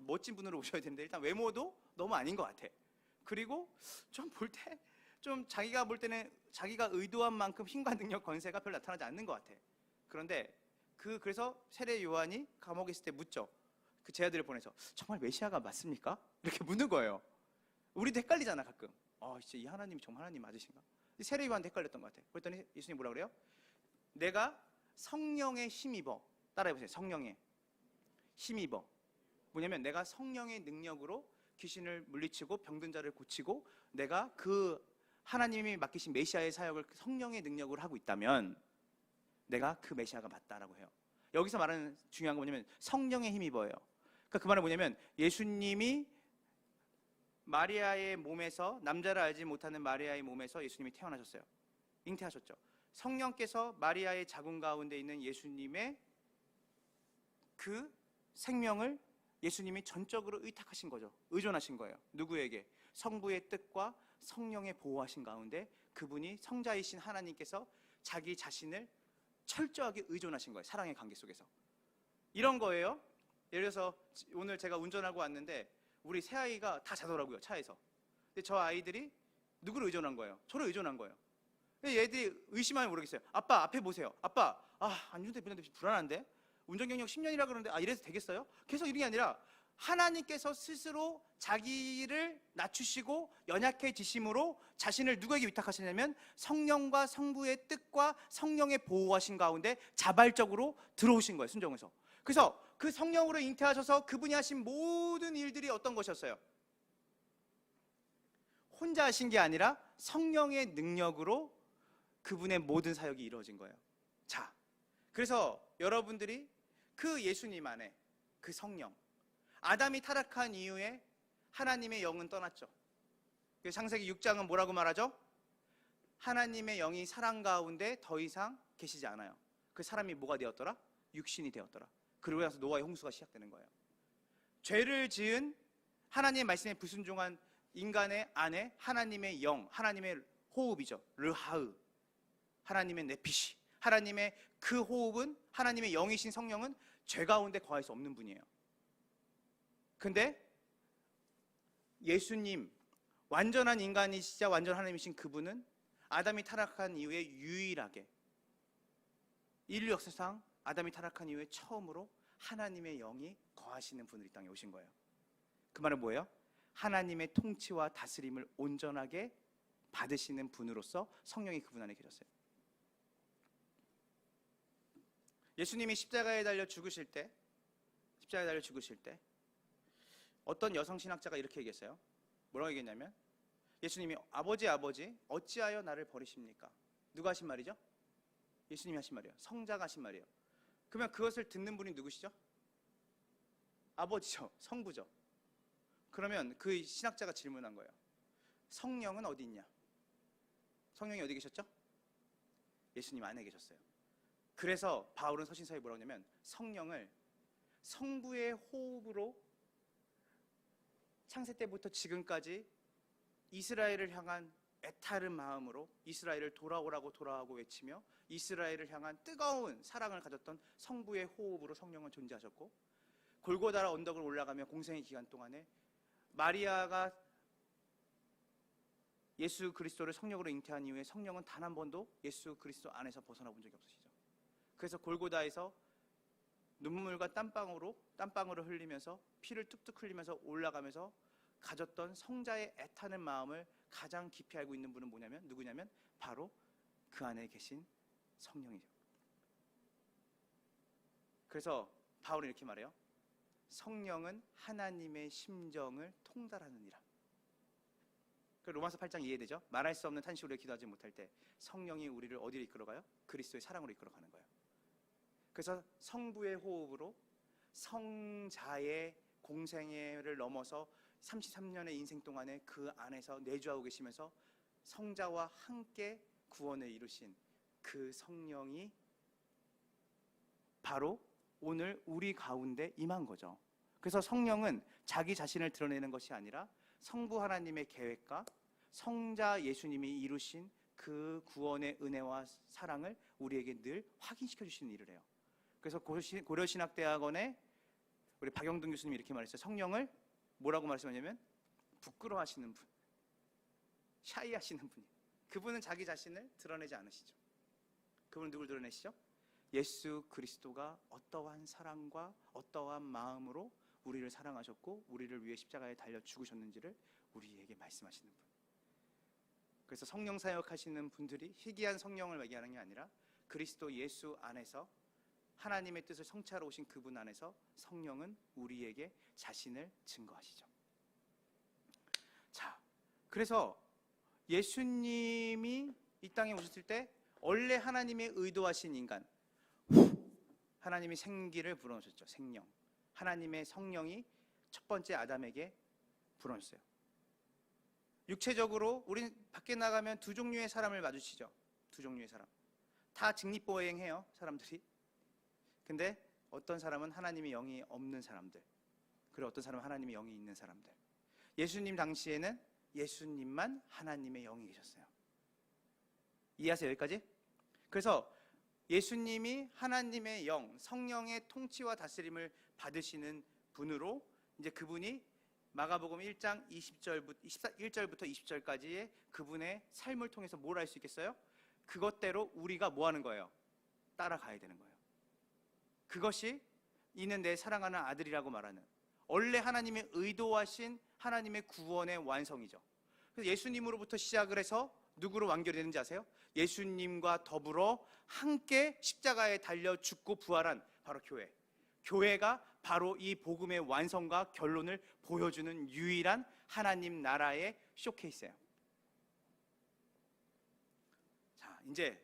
멋진 분으로 오셔야 되는데 일단 외모도 너무 아닌 것 같아. 그리고 좀 볼 때 좀 자기가 볼 때는 자기가 의도한 만큼 힘과 능력, 권세가 별로 나타나지 않는 것 같아. 그런데 그래서 세례 요한이 감옥에 있을 때 묻죠. 그 제자들을 보내서 정말 메시아가 맞습니까? 이렇게 묻는 거예요. 우리도 헷갈리잖아 가끔. 진짜 이 하나님이 정말 하나님 맞으신가? 세례 요한도 헷갈렸던 것 같아. 그랬더니 예수님이 뭐라 그래요? 내가 성령에 힘입어. 따라해보세요. 성령에 힘입어. 뭐냐면 내가 성령의 능력으로 귀신을 물리치고 병든 자를 고치고 내가 그 하나님이 맡기신 메시아의 사역을 성령의 능력으로 하고 있다면 내가 그 메시아가 맞다라고 해요. 여기서 말하는 중요한 건 뭐냐면 성령의 힘입어예요. 그러니까 그 말은 뭐냐면 예수님이 마리아의 몸에서, 남자를 알지 못하는 마리아의 몸에서 예수님이 태어나셨어요. 잉태하셨죠. 성령께서 마리아의 자궁 가운데 있는 예수님의 그 생명을 예수님이 전적으로 의탁하신 거죠. 의존하신 거예요. 누구에게? 성부의 뜻과 성령의 보호하신 가운데 그분이 성자이신 하나님께서 자기 자신을 철저하게 의존하신 거예요. 사랑의 관계 속에서. 이런 거예요. 예를 들어서 오늘 제가 운전하고 왔는데 우리 새아이가 다 자더라고요. 차에서. 근데 저 아이들이 누구를 의존한 거예요? 저를 의존한 거예요. 근데 얘들이 의심하면 모르겠어요. 아빠 앞에 보세요. 아빠 안전운전대 불안한데? 운전 경력 10년이라 그러는데 이래서 되겠어요? 계속 이런 게 아니라 하나님께서 스스로 자기를 낮추시고 연약해지심으로 자신을 누구에게 위탁하시냐면 성령과 성부의 뜻과 성령의 보호하신 가운데 자발적으로 들어오신 거예요. 순종해서. 그래서 그 성령으로 잉태하셔서 그분이 하신 모든 일들이 어떤 것이었어요? 혼자 하신 게 아니라 성령의 능력으로 그분의 모든 사역이 이루어진 거예요. 자, 그래서 여러분들이 그 예수님 안에 그 성령, 아담이 타락한 이후에 하나님의 영은 떠났죠. 창세기 6장은 뭐라고 말하죠? 하나님의 영이 사람 가운데 더 이상 계시지 않아요. 그 사람이 뭐가 되었더라? 육신이 되었더라. 그러고 나서 노아의 홍수가 시작되는 거예요. 죄를 지은 하나님의 말씀에 불순종한 인간의 안에 하나님의 영, 하나님의 호흡이죠. 르하으, 하나님의 네피시, 하나님의 그 호흡은, 하나님의 영이신 성령은 죄 가운데 거할 수 없는 분이에요. 근데 예수님, 완전한 인간이시자 완전 하나님이신 그분은 아담이 타락한 이후에 유일하게, 인류 역사상 아담이 타락한 이후에 처음으로 하나님의 영이 거하시는 분으로 이 땅에 오신 거예요. 그 말은 뭐예요? 하나님의 통치와 다스림을 온전하게 받으시는 분으로서 성령이 그분 안에 계셨어요. 예수님이 십자가에 달려 죽으실 때 어떤 여성 신학자가 이렇게 얘기했어요. 뭐라고 얘기했냐면, 예수님이 아버지 어찌하여 나를 버리십니까? 누가 하신 말이죠? 예수님이 하신 말이에요. 성자가 하신 말이에요. 그러면 그것을 듣는 분이 누구시죠? 아버지죠. 성부죠. 그러면 그 신학자가 질문한 거예요. 성령은 어디 있냐? 성령이 어디 계셨죠? 예수님 안에 계셨어요. 그래서 바울은 서신서에 뭐라고 하냐면, 성령을 성부의 호흡으로 창세 때부터 지금까지 이스라엘을 향한 애타른 마음으로 이스라엘을 돌아오라고 외치며 이스라엘을 향한 뜨거운 사랑을 가졌던 성부의 호흡으로 성령은 존재하셨고, 골고다 언덕을 올라가며 공생의 기간 동안에 마리아가 예수 그리스도를 성령으로 잉태한 이후에 성령은 단 한 번도 예수 그리스도 안에서 벗어나 본 적이 없으시죠. 그래서 골고다에서 눈물과 땀방울을 흘리면서 피를 뚝뚝 흘리면서 올라가면서 가졌던 성자의 애타는 마음을 가장 깊이 알고 있는 분은 누구냐면 바로 그 안에 계신 성령이죠. 그래서 바울은 이렇게 말해요. 성령은 하나님의 심정을 통달하느니라. 로마서 8장 이해되죠? 말할 수 없는 탄식으로 기도하지 못할 때 성령이 우리를 어디로 이끌어가요? 그리스도의 사랑으로 이끌어가는 거예요. 그래서 성부의 호흡으로 성자의 공생애를 넘어서 33년의 인생 동안에 그 안에서 내주하고 계시면서 성자와 함께 구원을 이루신 그 성령이 바로 오늘 우리 가운데 임한 거죠. 그래서 성령은 자기 자신을 드러내는 것이 아니라 성부 하나님의 계획과 성자 예수님이 이루신 그 구원의 은혜와 사랑을 우리에게 늘 확인시켜 주시는 일을 해요. 그래서 고려신학대학원에 우리 박영동 교수님이 이렇게 말했어요. 성령을 뭐라고 말씀하냐면 부끄러워하시는 분, 샤이하시는 분이. 그분은 자기 자신을 드러내지 않으시죠. 그분은 누굴 드러내시죠? 예수 그리스도가 어떠한 사랑과 어떠한 마음으로 우리를 사랑하셨고 우리를 위해 십자가에 달려 죽으셨는지를 우리에게 말씀하시는 분. 그래서 성령 사역하시는 분들이 희귀한 성령을 얘기하는 게 아니라 그리스도 예수 안에서 하나님의 뜻을 성취하러 오신 그분 안에서 성령은 우리에게 자신을 증거하시죠. 자, 그래서 예수님이 이 땅에 오셨을 때 원래 하나님의 의도하신 인간, 하나님이 생기를 불어넣으셨죠. 생명. 하나님의 성령이 첫 번째 아담에게 불어넣었어요. 육체적으로 우린 밖에 나가면 두 종류의 사람을 마주치죠. 두 종류의 사람. 다 직립보행해요, 사람들이. 근데 어떤 사람은 하나님의 영이 없는 사람들, 그리고 어떤 사람은 하나님의 영이 있는 사람들. 예수님 당시에는 예수님만 하나님의 영이 계셨어요. 이해하세요, 여기까지? 그래서 예수님이 하나님의 영, 성령의 통치와 다스림을 받으시는 분으로 이제 그분이 마가복음 1장 1절부터 20절까지의 그분의 삶을 통해서 뭘 알 수 있겠어요? 그것대로 우리가 뭐 하는 거예요? 따라가야 되는 거예요. 그것이 이는 내 사랑하는 아들이라고 말하는 원래 하나님의 의도하신 하나님의 구원의 완성이죠. 그래서 예수님으로부터 시작을 해서 누구로 완결되는지 아세요? 예수님과 더불어 함께 십자가에 달려 죽고 부활한 바로 교회. 교회가 바로 이 복음의 완성과 결론을 보여주는 유일한 하나님 나라의 쇼케이스예요. 이제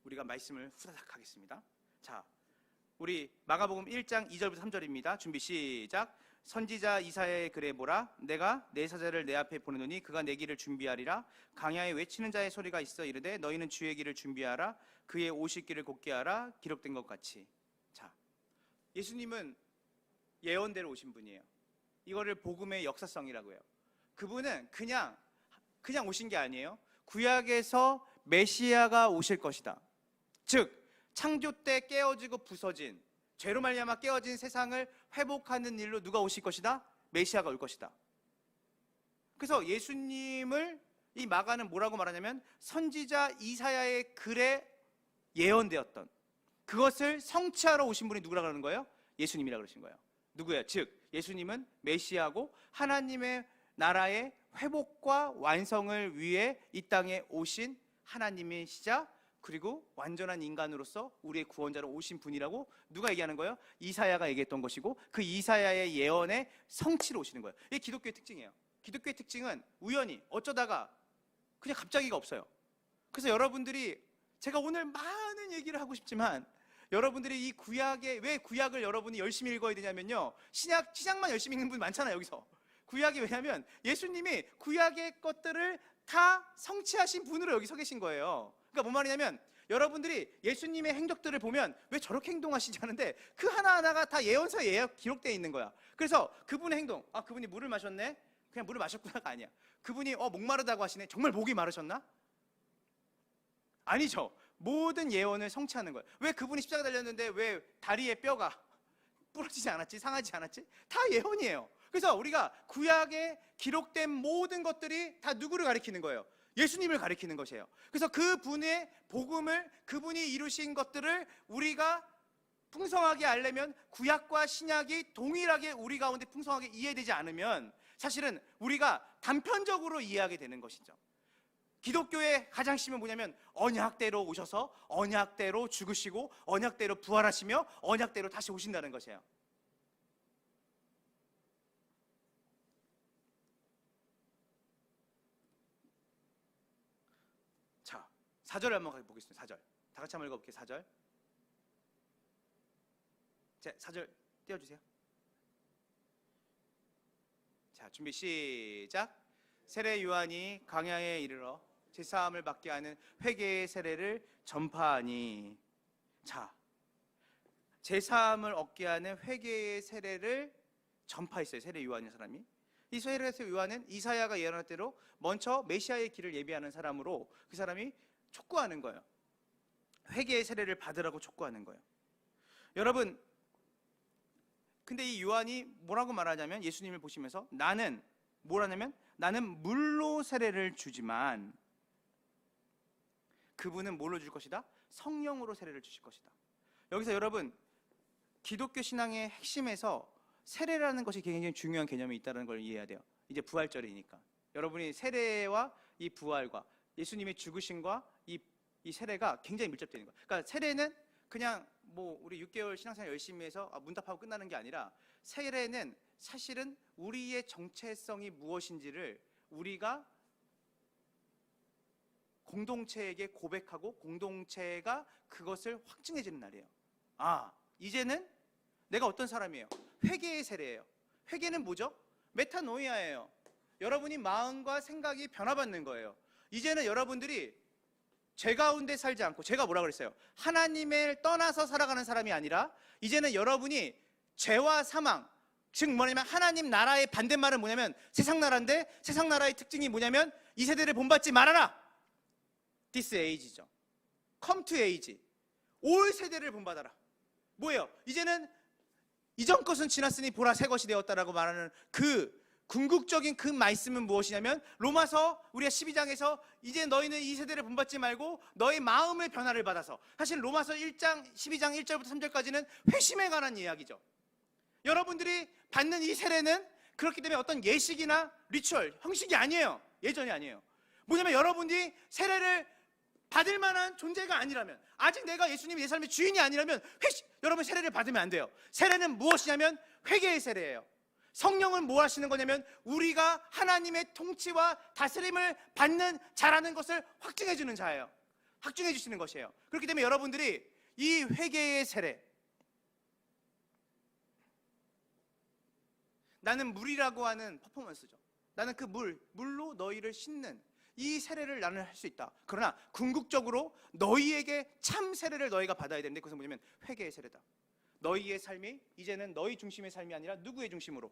우리가 말씀을 후다닥 하겠습니다. 자, 우리 마가복음 1장 2절부터 3절입니다. 준비 시작. 선지자 이사야의 글에 보라, 내가 내 사자를 내 앞에 보내노니 그가 내 길을 준비하리라. 강야에 외치는 자의 소리가 있어 이르되 너희는 주의 길을 준비하라. 그의 오실 길을 곧게 하라. 기록된 것 같이. 자, 예수님은 예언대로 오신 분이에요. 이거를 복음의 역사성이라고 해요. 그분은 그냥 오신 게 아니에요. 구약에서 메시아가 오실 것이다. 즉 창조 때 깨어지고 부서진, 죄로 말미암아 깨어진 세상을 회복하는 일로 누가 오실 것이다? 메시아가 올 것이다. 그래서 예수님을 이 마가는 뭐라고 말하냐면 선지자 이사야의 글에 예언되었던 그것을 성취하러 오신 분이 누구라고 하는 거예요? 예수님이라고 그러신 거예요. 누구예요? 즉 예수님은 메시아고 하나님의 나라의 회복과 완성을 위해 이 땅에 오신 하나님이시자 그리고 완전한 인간으로서 우리의 구원자로 오신 분이라고 누가 얘기하는 거예요? 이사야가 얘기했던 것이고 그 이사야의 예언의 성취로 오시는 거예요. 이게 기독교의 특징이에요. 기독교의 특징은 우연히 어쩌다가 그냥 갑자기가 없어요. 그래서 여러분들이 제가 오늘 많은 얘기를 하고 싶지만 여러분들이 이 구약에 왜 구약을 여러분이 열심히 읽어야 되냐면요, 신약만 열심히 읽는 분 많잖아요. 여기서 구약이 왜냐면 예수님이 구약의 것들을 다 성취하신 분으로 여기 서 계신 거예요. 그러니까 뭔 말이냐면 여러분들이 예수님의 행적들을 보면 왜 저렇게 행동하시지 하는데 그 하나하나가 다 예언서에 기록되어 있는 거야. 그래서 그분의 행동, 아 그분이 물을 마셨네? 그냥 물을 마셨구나가 아니야. 그분이 목마르다고 하시네? 정말 목이 마르셨나? 아니죠. 모든 예언을 성취하는 거예요. 왜 그분이 십자가 달렸는데 왜 다리에 뼈가 부러지지 않았지? 상하지 않았지? 다 예언이에요. 그래서 우리가 구약에 기록된 모든 것들이 다 누구를 가리키는 거예요? 예수님을 가리키는 것이에요. 그래서 그분의 복음을, 그분이 이루신 것들을 우리가 풍성하게 알려면 구약과 신약이 동일하게 우리 가운데 풍성하게 이해되지 않으면 사실은 우리가 단편적으로 이해하게 되는 것이죠. 기독교의 가장 심은 뭐냐면 언약대로 오셔서 언약대로 죽으시고 언약대로 부활하시며 언약대로 다시 오신다는 것이에요. 자, 4절 한번 보겠습니다. 4절 다 같이 한번 읽어볼게요. 4절. 자, 4절 띄워주세요. 자, 준비 시작. 세례 요한이 광야에 이르러 제사함을 받게 하는 회개의 세례를 전파하니. 자, 제사함을 얻게 하는 회개의 세례를 전파했어요. 세례 요한이라는 사람이. 이 세례 요한은 이사야가 예언할 대로 먼저 메시아의 길을 예비하는 사람으로 그 사람이 촉구하는 거예요. 회개의 세례를 받으라고 촉구하는 거예요. 여러분, 근데 이 요한이 뭐라고 말하냐면 예수님을 보시면서 나는 뭐라냐면 나는 물로 세례를 주지만 그분은 뭘로 줄 것이다? 성령으로 세례를 주실 것이다. 여기서 여러분, 기독교 신앙의 핵심에서 세례라는 것이 굉장히 중요한 개념이 있다는 걸 이해해야 돼요. 이제 부활절이니까 여러분이 세례와 이 부활과 예수님의 죽으심과 이 세례가 굉장히 밀접되어 있는 거예요. 그러니까 세례는 그냥 뭐 우리 6개월 신앙생활 열심히 해서 문답하고 끝나는 게 아니라 세례는 사실은 우리의 정체성이 무엇인지를 우리가 공동체에게 고백하고 공동체가 그것을 확증해주는 날이에요. 아, 이제는 내가 어떤 사람이에요? 회개의 세례예요. 회개는 뭐죠? 메타노이아예요. 여러분이 마음과 생각이 변화받는 거예요. 이제는 여러분들이 죄 가운데 살지 않고, 제가 뭐라 그랬어요? 하나님을 떠나서 살아가는 사람이 아니라 이제는 여러분이 죄와 사망, 즉 뭐냐면 하나님 나라의 반대말은 뭐냐면 세상 나라인데 세상 나라의 특징이 뭐냐면 이 세대를 본받지 말아라. This age죠. Come to age. 올 세대를 본받아라. 뭐예요? 이제는 이전 것은 지났으니 보라 새 것이 되었다라고 말하는 그 궁극적인 그 말씀은 무엇이냐면 로마서 우리가 12장에서 이제 너희는 이 세대를 본받지 말고 너희 마음의 변화를 받아서, 사실 로마서 1장 12장 1절부터 3절까지는 회심에 관한 이야기죠. 여러분들이 받는 이 세례는 그렇기 때문에 어떤 예식이나 리추얼, 형식이 아니에요. 예전이 아니에요. 뭐냐면 여러분들이 세례를 받을 만한 존재가 아니라면, 아직 내가 예수님이 내 삶의 주인이 아니라면 여러분 세례를 받으면 안 돼요. 세례는 무엇이냐면 회개의 세례예요. 성령은 뭐 하시는 거냐면 우리가 하나님의 통치와 다스림을 받는 자라는 것을 확증해 주는 자예요. 확증해 주시는 것이에요. 그렇기 때문에 여러분들이 이 회개의 세례, 나는 물이라고 하는 퍼포먼스죠. 나는 그 물로 너희를 씻는 이 세례를 나는 할 수 있다. 그러나 궁극적으로 너희에게 참 세례를 너희가 받아야 되는데, 그것은 뭐냐면 회개의 세례다. 너희의 삶이 이제는 너희 중심의 삶이 아니라 누구의 중심으로?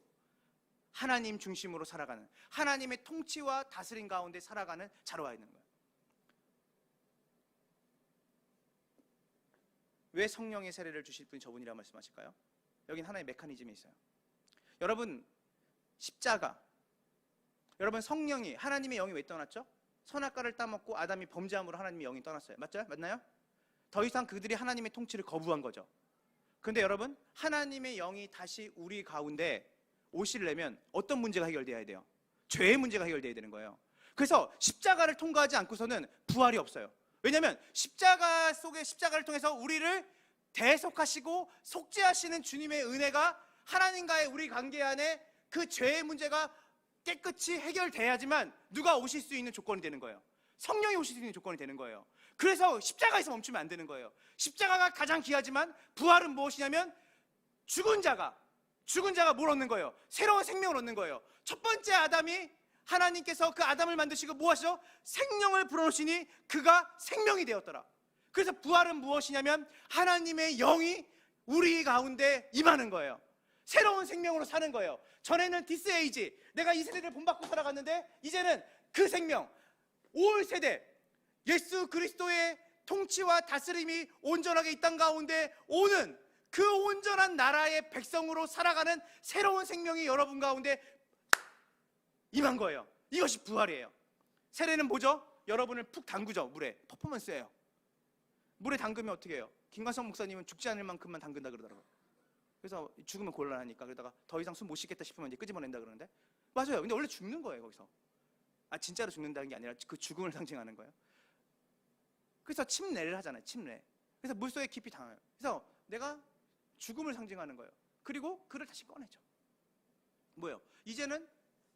하나님 중심으로 살아가는, 하나님의 통치와 다스림 가운데 살아가는 자로 와 있는 거예요. 왜 성령의 세례를 주실 분이 저분이라 말씀하실까요? 여긴 하나의 메커니즘이 있어요. 여러분, 십자가, 여러분, 성령이, 하나님의 영이 왜 떠났죠? 선악과를 따먹고 아담이 범죄함으로 하나님의 영이 떠났어요. 맞죠? 맞나요? 더 이상 그들이 하나님의 통치를 거부한 거죠. 근데 여러분, 하나님의 영이 다시 우리 가운데 오시려면 어떤 문제가 해결돼야 돼요? 죄의 문제가 해결돼야 되는 거예요. 그래서 십자가를 통과하지 않고서는 부활이 없어요. 왜냐하면 십자가 속에, 십자가를 통해서 우리를 대속하시고 속죄하시는 주님의 은혜가 하나님과의 우리 관계 안에 그 죄의 문제가 깨끗이 해결돼야지만 누가 오실 수 있는 조건이 되는 거예요. 성령이 오실 수 있는 조건이 되는 거예요. 그래서 십자가에서 멈추면 안 되는 거예요. 십자가가 가장 귀하지만 부활은 무엇이냐면 죽은 자가 뭘 얻는 거예요? 새로운 생명을 얻는 거예요. 첫 번째 아담이, 하나님께서 그 아담을 만드시고 뭐 하시죠? 생명을 불어넣으시니 그가 생명이 되었더라. 그래서 부활은 무엇이냐면 하나님의 영이 우리 가운데 임하는 거예요. 새로운 생명으로 사는 거예요. 전에는 디스 에이지, 내가 이 세대를 본받고 살아갔는데 이제는 그 생명, 올 세대, 예수 그리스도의 통치와 다스림이 온전하게 이 땅 가운데 오는 그 온전한 나라의 백성으로 살아가는 새로운 생명이 여러분 가운데 임한 거예요. 이것이 부활이에요. 세례는 뭐죠? 여러분을 푹 담그죠. 물에. 퍼포먼스예요. 물에 담그면 어떻게 해요? 김관성 목사님은 죽지 않을 만큼만 담근다 그러더라고요. 그래서 죽으면 곤란하니까, 그러다가 더 이상 숨 못 쉬겠다 싶으면 이제 끄집어낸다 그러는데, 맞아요. 근데 원래 죽는 거예요, 거기서. 진짜로 죽는다는 게 아니라 그 죽음을 상징하는 거예요. 그래서 침례를 하잖아요. 침례. 그래서 물속에 깊이 담아요. 그래서 내가 죽음을 상징하는 거예요. 그리고 그를 다시 꺼내죠. 뭐예요? 이제는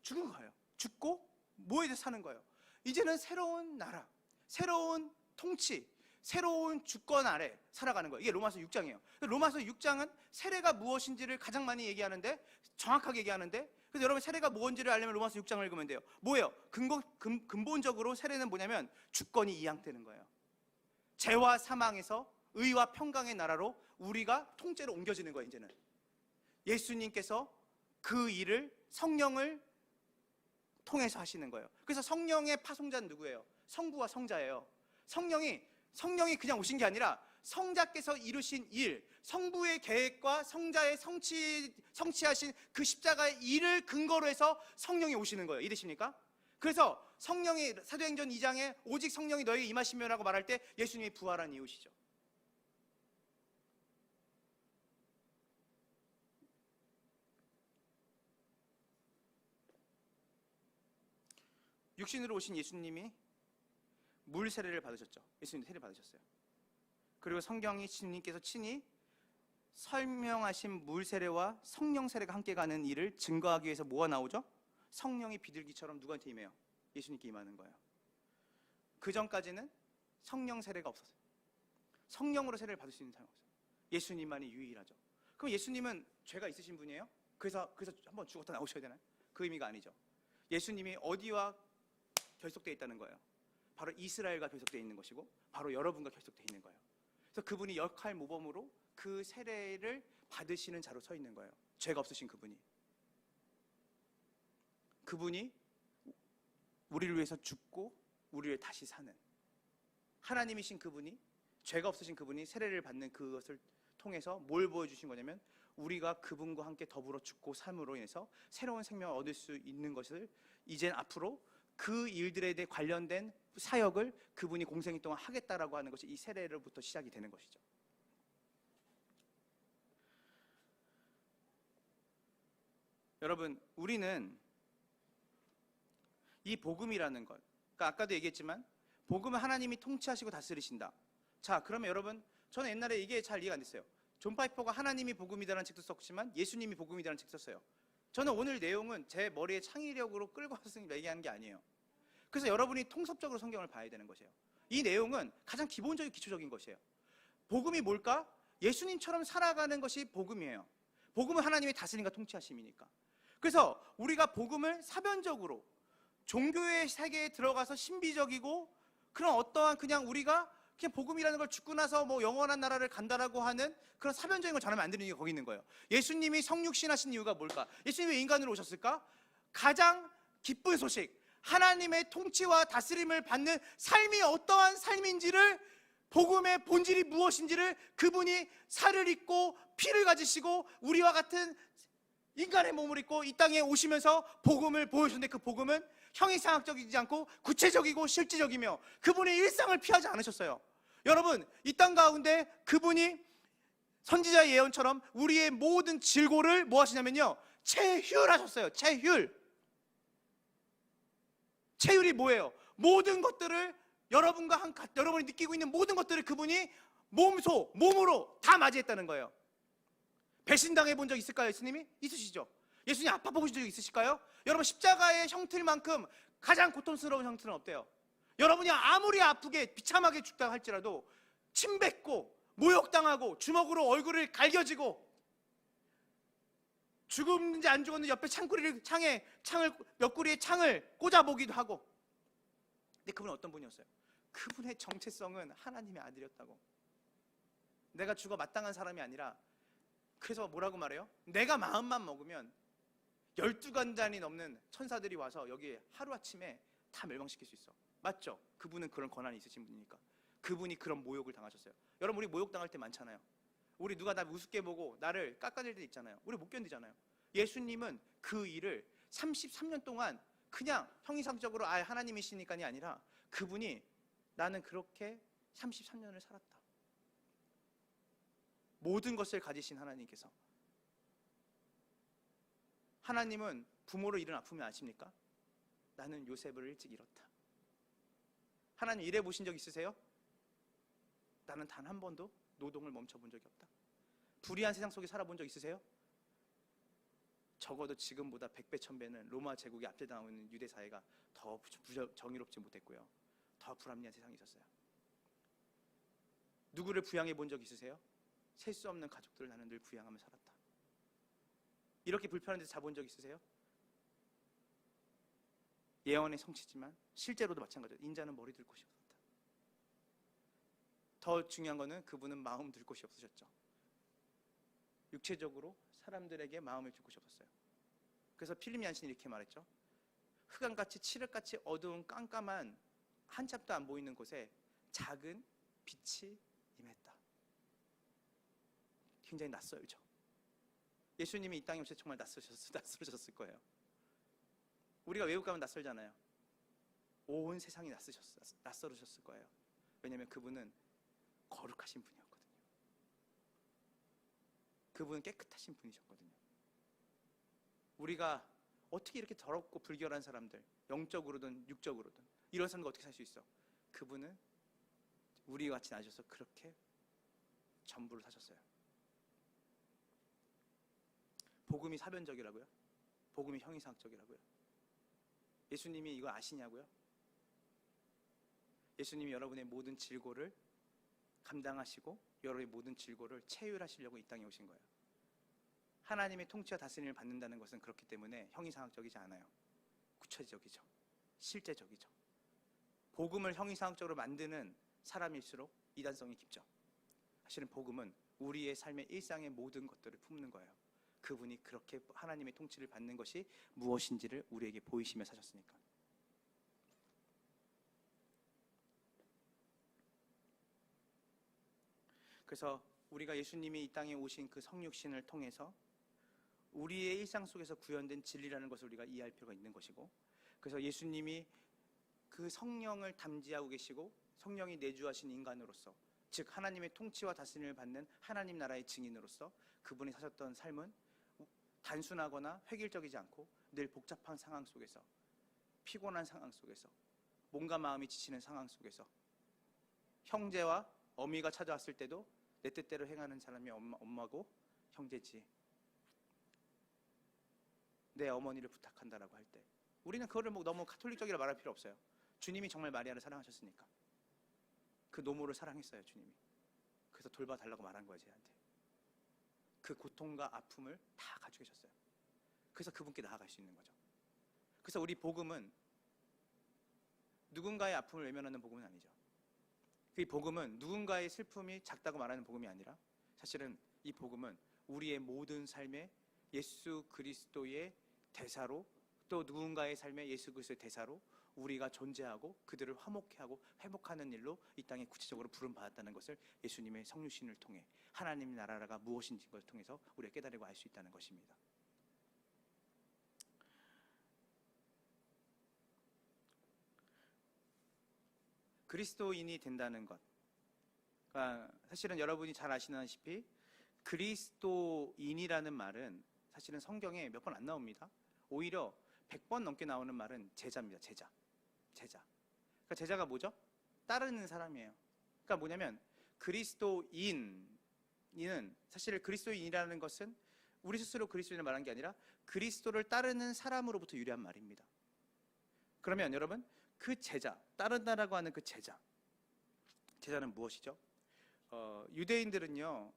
죽은 거예요. 죽고 뭐에 대해서 사는 거예요? 이제는 새로운 나라, 새로운 통치, 새로운 주권 아래 살아가는 거예요. 이게 로마서 6장이에요. 로마서 6장은 세례가 무엇인지를 가장 많이 얘기하는데, 정확하게 얘기하는데, 그래서 여러분 세례가 뭔지를 알려면 로마서 6장을 읽으면 돼요. 뭐예요? 근본적으로 세례는 뭐냐면 주권이 이양되는 거예요. 죄와 사망에서 의와 평강의 나라로 우리가 통째로 옮겨지는 거예요. 이제는 예수님께서 그 일을 성령을 통해서 하시는 거예요. 그래서 성령의 파송자는 누구예요? 성부와 성자예요. 성령이 그냥 오신 게 아니라 성자께서 이루신 일, 성부의 계획과 성자의 성취하신 그 십자가의 일을 근거로 해서 성령이 오시는 거예요. 이해되십니까? 그래서 성령이, 사도행전 2장에 오직 성령이 너희에게 임하시면라고 말할 때 예수님이 부활한 이유시죠. 육신으로 오신 예수님이 물 세례를 받으셨죠. 예수님 세례 받으셨어요. 그리고 성경이 주님께서 친히 설명하신 물 세례와 성령 세례가 함께 가는 일을 증거하기 위해서 뭐가 나오죠? 성령이 비둘기처럼 누구한테 임해요? 예수님께 임하는 거예요. 그 전까지는 성령 세례가 없었어요. 성령으로 세례를 받을 수 있는 사람이 없어요. 예수님만이 유일하죠. 그럼 예수님은 죄가 있으신 분이에요? 그래서 한번 죽었다 나오셔야 되나요? 그 의미가 아니죠. 예수님이 어디와 결속되어 있다는 거예요? 바로 이스라엘과 결속되어 있는 것이고, 바로 여러분과 결속되어 있는 거예요. 그래서 그분이 역할 모범으로 그 세례를 받으시는 자로 서 있는 거예요. 죄가 없으신 그분이 우리를 위해서 죽고 우리를 다시 사는 하나님이신 그분이, 죄가 없으신 그분이 세례를 받는 그것을 통해서 뭘 보여주신 거냐면, 우리가 그분과 함께 더불어 죽고 삶으로 인해서 새로운 생명을 얻을 수 있는 것을 이젠 앞으로 그 일들에 대해 관련된 사역을 그분이 공생일 동안 하겠다라고 하는 것이 이 세례로부터 시작이 되는 것이죠. 여러분, 우리는 이 복음이라는 것, 그러니까 아까도 얘기했지만 복음은 하나님이 통치하시고 다스리신다. 자, 그러면 여러분, 저는 옛날에 이게 잘 이해가 안 됐어요. 존 파이퍼가 하나님이 복음이다라는 책도 썼지만 예수님이 복음이다라는 책 썼어요. 저는 오늘 내용은 제 머리에 창의력으로 끌고 와서 얘기하는 게 아니에요. 그래서 여러분이 통섭적으로 성경을 봐야 되는 것이에요. 이 내용은 가장 기본적이고 기초적인 것이에요. 복음이 뭘까? 예수님처럼 살아가는 것이 복음이에요. 복음은 하나님의 다스림과 통치하심이니까. 그래서 우리가 복음을 사변적으로 종교의 세계에 들어가서 신비적이고 그런 어떠한 그냥 우리가 그냥 복음이라는 걸 죽고 나서 뭐 영원한 나라를 간다라고 하는 그런 사변적인 걸 전하면 안 되는 이유가 거기 있는 거예요. 예수님이 성육신 하신 이유가 뭘까? 예수님이 왜 인간으로 오셨을까? 가장 기쁜 소식, 하나님의 통치와 다스림을 받는 삶이 어떠한 삶인지를, 복음의 본질이 무엇인지를 그분이 살을 입고 피를 가지시고 우리와 같은 인간의 몸을 입고 이 땅에 오시면서 복음을 보여주는데, 그 복음은 형이상학적이지 않고 구체적이고 실질적이며 그분의 일상을 피하지 않으셨어요. 여러분, 이 땅 가운데 그분이 선지자의 예언처럼 우리의 모든 질고를 뭐 하시냐면요, 체휼하셨어요. 체휼이 뭐예요? 모든 것들을 여러분이 느끼고 있는 모든 것들을 그분이 몸으로 다 맞이했다는 거예요. 배신당해 본 적 있을까요? 예수님이? 있으시죠? 예수님 아파 보신 적 있으실까요? 여러분, 십자가의 형틀만큼 가장 고통스러운 형틀은 없대요. 여러분이 아무리 아프게 비참하게 죽다 할지라도 침 뱉고 모욕당하고 주먹으로 얼굴을 갈겨지고 죽었는지 안 죽었는지 옆에 옆구리에 창을 꽂아보기도 하고. 근데 그분은 어떤 분이었어요? 그분의 정체성은 하나님의 아들이었다고. 내가 죽어 마땅한 사람이 아니라, 그래서 뭐라고 말해요? 내가 마음만 먹으면 12관단이 넘는 천사들이 와서 여기 하루아침에 다 멸망시킬 수 있어. 맞죠? 그분은 그런 권한이 있으신 분이니까. 그분이 그런 모욕을 당하셨어요. 여러분, 우리 모욕당할 때 많잖아요. 우리 누가 나 우습게 보고 나를 깎아낼 때 있잖아요. 우리 못 견디잖아요. 예수님은 그 일을 33년 동안 그냥 형이상적으로 하나님이시니까이 아니라, 그분이 나는 그렇게 33년을 살았다. 모든 것을 가지신 하나님께서. 하나님은 부모로 잃은 아픔이 아십니까? 나는 요셉을 일찍 잃었다. 하나님 일해 보신 적 있으세요? 나는 단 한 번도 노동을 멈춰본 적이 없다. 불의한 세상 속에 살아본 적 있으세요? 적어도 지금보다 100배 1000배는 로마 제국이 압제당하고 있는 유대 사회가 더 정의롭지 못했고요, 더 불합리한 세상이 있었어요. 누구를 부양해 본 적 있으세요? 셀 수 없는 가족들을 나는 늘 부양하며 살았다. 이렇게 불편한 데서 자본 적 있으세요? 예언의 성취지만 실제로도 마찬가지예요. 인자는 머리 들 곳이 없었다. 더 중요한 거는 그분은 마음 들 곳이 없으셨죠. 육체적으로 사람들에게 마음을 줄 곳이 없었어요. 그래서 필립 얀신이 이렇게 말했죠. 흑암같이 칠흑같이 어두운 깜깜한 한참도 안 보이는 곳에 작은 빛이 임했다. 굉장히 낯설죠. 예수님이 이 땅에 오실 때 정말 낯설으셨을 거예요. 우리가 외국 가면 낯설잖아요. 온 세상이 낯설으셨을 거예요. 왜냐하면 그분은 거룩하신 분이었거든요. 그분은 깨끗하신 분이셨거든요. 우리가 어떻게 이렇게 더럽고 불결한 사람들, 영적으로든 육적으로든 이런 사람들 어떻게 살 수 있어? 그분은 우리와 같이 나셔서 그렇게 전부를 사셨어요. 복음이 사변적이라고요? 복음이 형이상학적이라고요? 예수님이 이거 아시냐고요? 예수님이 여러분의 모든 질고를 감당하시고 여러분의 모든 질고를 체휼하시려고 이 땅에 오신 거예요. 하나님의 통치와 다스림을 받는다는 것은 그렇기 때문에 형이상학적이지 않아요. 구체적이죠. 실제적이죠. 복음을 형이상학적으로 만드는 사람일수록 이단성이 깊죠. 사실은 복음은 우리의 삶의 일상의 모든 것들을 품는 거예요. 그분이 그렇게 하나님의 통치를 받는 것이 무엇인지를 우리에게 보이시며 사셨으니까. 그래서 우리가 예수님이 이 땅에 오신 그 성육신을 통해서 우리의 일상 속에서 구현된 진리라는 것을 우리가 이해할 필요가 있는 것이고, 그래서 예수님이 그 성령을 담지하고 계시고 성령이 내주하신 인간으로서, 즉 하나님의 통치와 다스림을 받는 하나님 나라의 증인으로서 그분이 사셨던 삶은 단순하거나 획일적이지 않고 늘 복잡한 상황 속에서, 피곤한 상황 속에서, 몸과 마음이 지치는 상황 속에서, 형제와 어미가 찾아왔을 때도 내 뜻대로 행하는 사람이 엄마고 형제지, 내 어머니를 부탁한다라고 할 때 우리는 그거를 너무 가톨릭적이라 말할 필요 없어요. 주님이 정말 마리아를 사랑하셨으니까. 그 노모를 사랑했어요, 주님이. 그래서 돌봐달라고 말한 거예요, 쟤한테. 그 고통과 아픔을 다 가지고 계셨어요. 그래서 그분께 나아갈 수 있는 거죠. 그래서 우리 복음은 누군가의 아픔을 외면하는 복음은 아니죠. 이 복음은 누군가의 슬픔이 작다고 말하는 복음이 아니라 사실은 이 복음은 우리의 모든 삶에 예수 그리스도의 대사로, 또 누군가의 삶에 예수 그리스도의 대사로 우리가 존재하고 그들을 화목케 하고 회복하는 일로 이 땅에 구체적으로 부름받았다는 것을 예수님의 성육신을 통해 하나님의 나라가 무엇인지를 통해서 우리가 깨달고 알 수 있다는 것입니다. 그리스도인이 된다는 것, 그러니까 사실은 여러분이 잘 아시다시피 그리스도인이라는 말은 사실은 성경에 몇 번 안 나옵니다. 오히려 100번 넘게 나오는 말은 제자입니다. 제자. 그러니까 제자가 뭐죠? 따르는 사람이에요. 그러니까 뭐냐면 그리스도인은 사실 그리스도인이라는 것은 우리 스스로 그리스도인을 말한 게 아니라 그리스도를 따르는 사람으로부터 유래한 말입니다. 그러면 여러분, 그 제자, 따른다라고 하는 그 제자는 무엇이죠? 유대인들은요,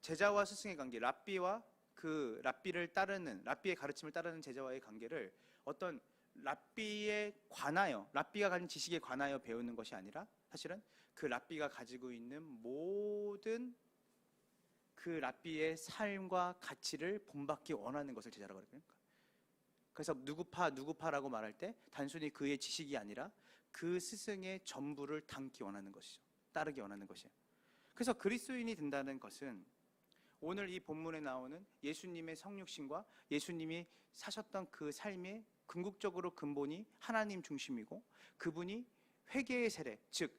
제자와 스승의 관계, 랍비와 그 랍비를 따르는, 랍비의 가르침을 따르는 제자와의 관계를 어떤 랍비에 관하여, 랍비가 가진 지식에 관하여 배우는 것이 아니라 사실은 그 랍비가 가지고 있는 모든 그 랍비의 삶과 가치를 본받기 원하는 것을 제자라고 그럽니다. 그래서 누구파라고 말할 때 단순히 그의 지식이 아니라 그 스승의 전부를 담기 원하는 것이죠. 따르기 원하는 것이에요. 그래서 그리스도인이 된다는 것은 오늘 이 본문에 나오는 예수님의 성육신과 예수님이 사셨던 그 삶의 궁극적으로 근본이 하나님 중심이고, 그분이 회개의 세례, 즉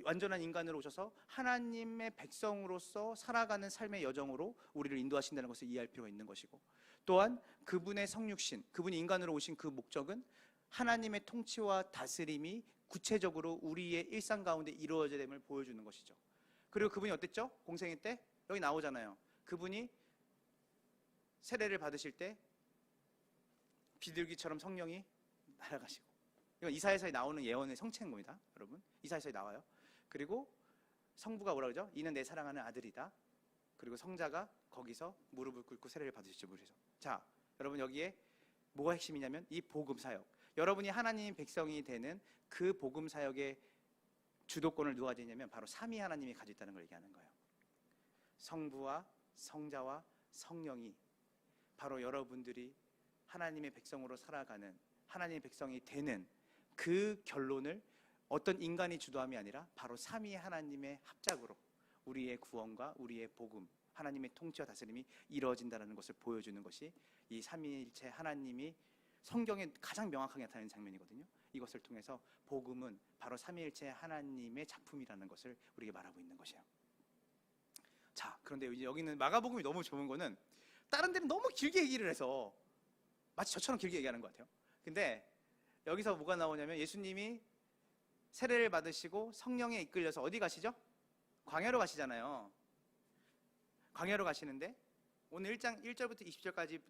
완전한 인간으로 오셔서 하나님의 백성으로서 살아가는 삶의 여정으로 우리를 인도하신다는 것을 이해할 필요가 있는 것이고, 또한 그분의 성육신, 그분이 인간으로 오신 그 목적은 하나님의 통치와 다스림이 구체적으로 우리의 일상 가운데 이루어져야 됨을 보여주는 것이죠. 그리고 그분이 어땠죠? 공생애 때 여기 나오잖아요. 그분이 세례를 받으실 때 비둘기처럼 성령이 날아가시고, 이건 이사야서에 나오는 예언의 성취인 겁니다, 여러분. 이사야서에 나와요. 그리고 성부가 뭐라 그러죠? 이는 내 사랑하는 아들이다. 그리고 성자가 거기서 무릎을 꿇고 세례를 받으시죠, 물에서. 자, 여러분, 여기에 뭐가 핵심이냐면 이 복음 사역. 여러분이 하나님 백성이 되는 그 복음 사역의 주도권을 누가 가지냐면 바로 삼위 하나님이 가지고 있다는 걸 얘기하는 거예요. 성부와 성자와 성령이 바로 여러분들이 하나님의 백성으로 살아가는, 하나님의 백성이 되는 그 결론을 어떤 인간이 주도함이 아니라 바로 삼위 하나님의 합작으로 우리의 구원과 우리의 복음, 하나님의 통치와 다스림이 이루어진다는 것을 보여주는 것이 이 삼위일체 하나님이 성경에 가장 명확하게 나타나는 장면이거든요. 이것을 통해서 복음은 바로 삼위일체 하나님의 작품이라는 것을 우리에게 말하고 있는 것이에요. 자, 그런데 이제 여기는 마가복음이 너무 좋은 거는 다른 데는 너무 길게 얘기를 해서 마치 저처럼 길게 얘기하는 것 같아요. 근데 여기서 뭐가 나오냐면 예수님이 세례를 받으시고 성령에 이끌려서 어디 가시죠? 광야로 가시잖아요. 광야로 가시는데 오늘 1장 1절부터 20절까지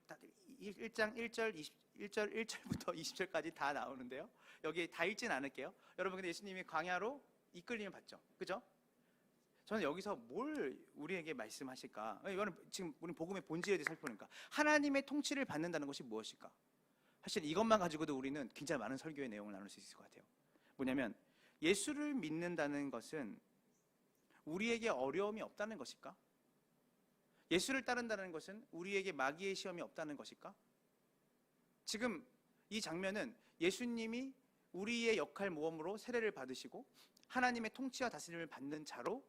1장 1절부터 20절까지 다 나오는데요. 여기 다 읽진 않을게요. 여러분, 근데 예수님이 광야로 이끌림을 받죠. 그죠? 저는 여기서 뭘 우리에게 말씀하실까? 이거는 지금 우리 복음의 본질에 대해 살펴보니까 하나님의 통치를 받는다는 것이 무엇일까? 사실 이것만 가지고도 우리는 굉장히 많은 설교의 내용을 나눌 수 있을 것 같아요. 뭐냐면 예수를 믿는다는 것은 우리에게 어려움이 없다는 것일까? 예수를 따른다는 것은 우리에게 마귀의 시험이 없다는 것일까? 지금 이 장면은 예수님이 우리의 역할 모험으로 세례를 받으시고 하나님의 통치와 다스림을 받는 자로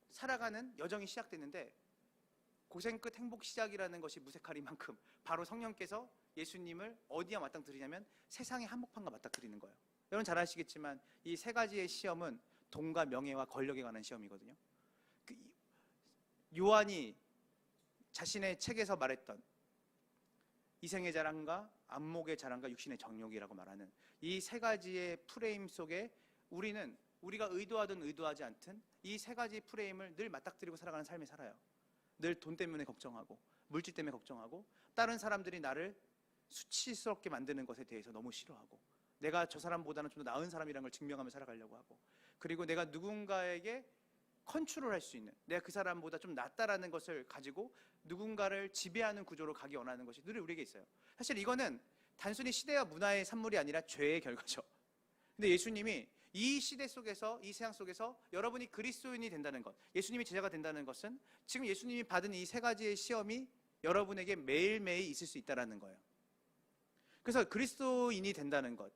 살아가는 여정이 시작됐는데, 고생 끝 행복 시작이라는 것이 무색하리만큼 바로 성령께서 예수님을 어디에 맞닥뜨리냐면 세상의 한복판과 맞닥뜨리는 거예요. 여러분 잘 아시겠지만 이 세 가지의 시험은 돈과 명예와 권력에 관한 시험이거든요. 요한이 자신의 책에서 말했던 이생의 자랑과 안목의 자랑과 육신의 정욕이라고 말하는 이 세 가지의 프레임 속에 우리가 의도하든 의도하지 않든 이 세 가지 프레임을 늘 맞닥뜨리고 살아가는 삶을 살아요. 늘 돈 때문에 걱정하고 물질 때문에 걱정하고 다른 사람들이 나를 수치스럽게 만드는 것에 대해서 너무 싫어하고 내가 저 사람보다는 좀 더 나은 사람이라는 걸 증명하며 살아가려고 하고, 그리고 내가 누군가에게 컨트롤할 수 있는, 내가 그 사람보다 좀 낫다라는 것을 가지고 누군가를 지배하는 구조로 가기 원하는 것이 늘 우리에게 있어요. 사실 이거는 단순히 시대와 문화의 산물이 아니라 죄의 결과죠. 근데 예수님이 이 시대 속에서, 이 세상 속에서 여러분이 그리스도인이 된다는 것, 예수님이 제자가 된다는 것은 지금 예수님이 받은 이 세 가지의 시험이 여러분에게 매일매일 있을 수 있다는 거예요. 그래서 그리스도인이 된다는 것,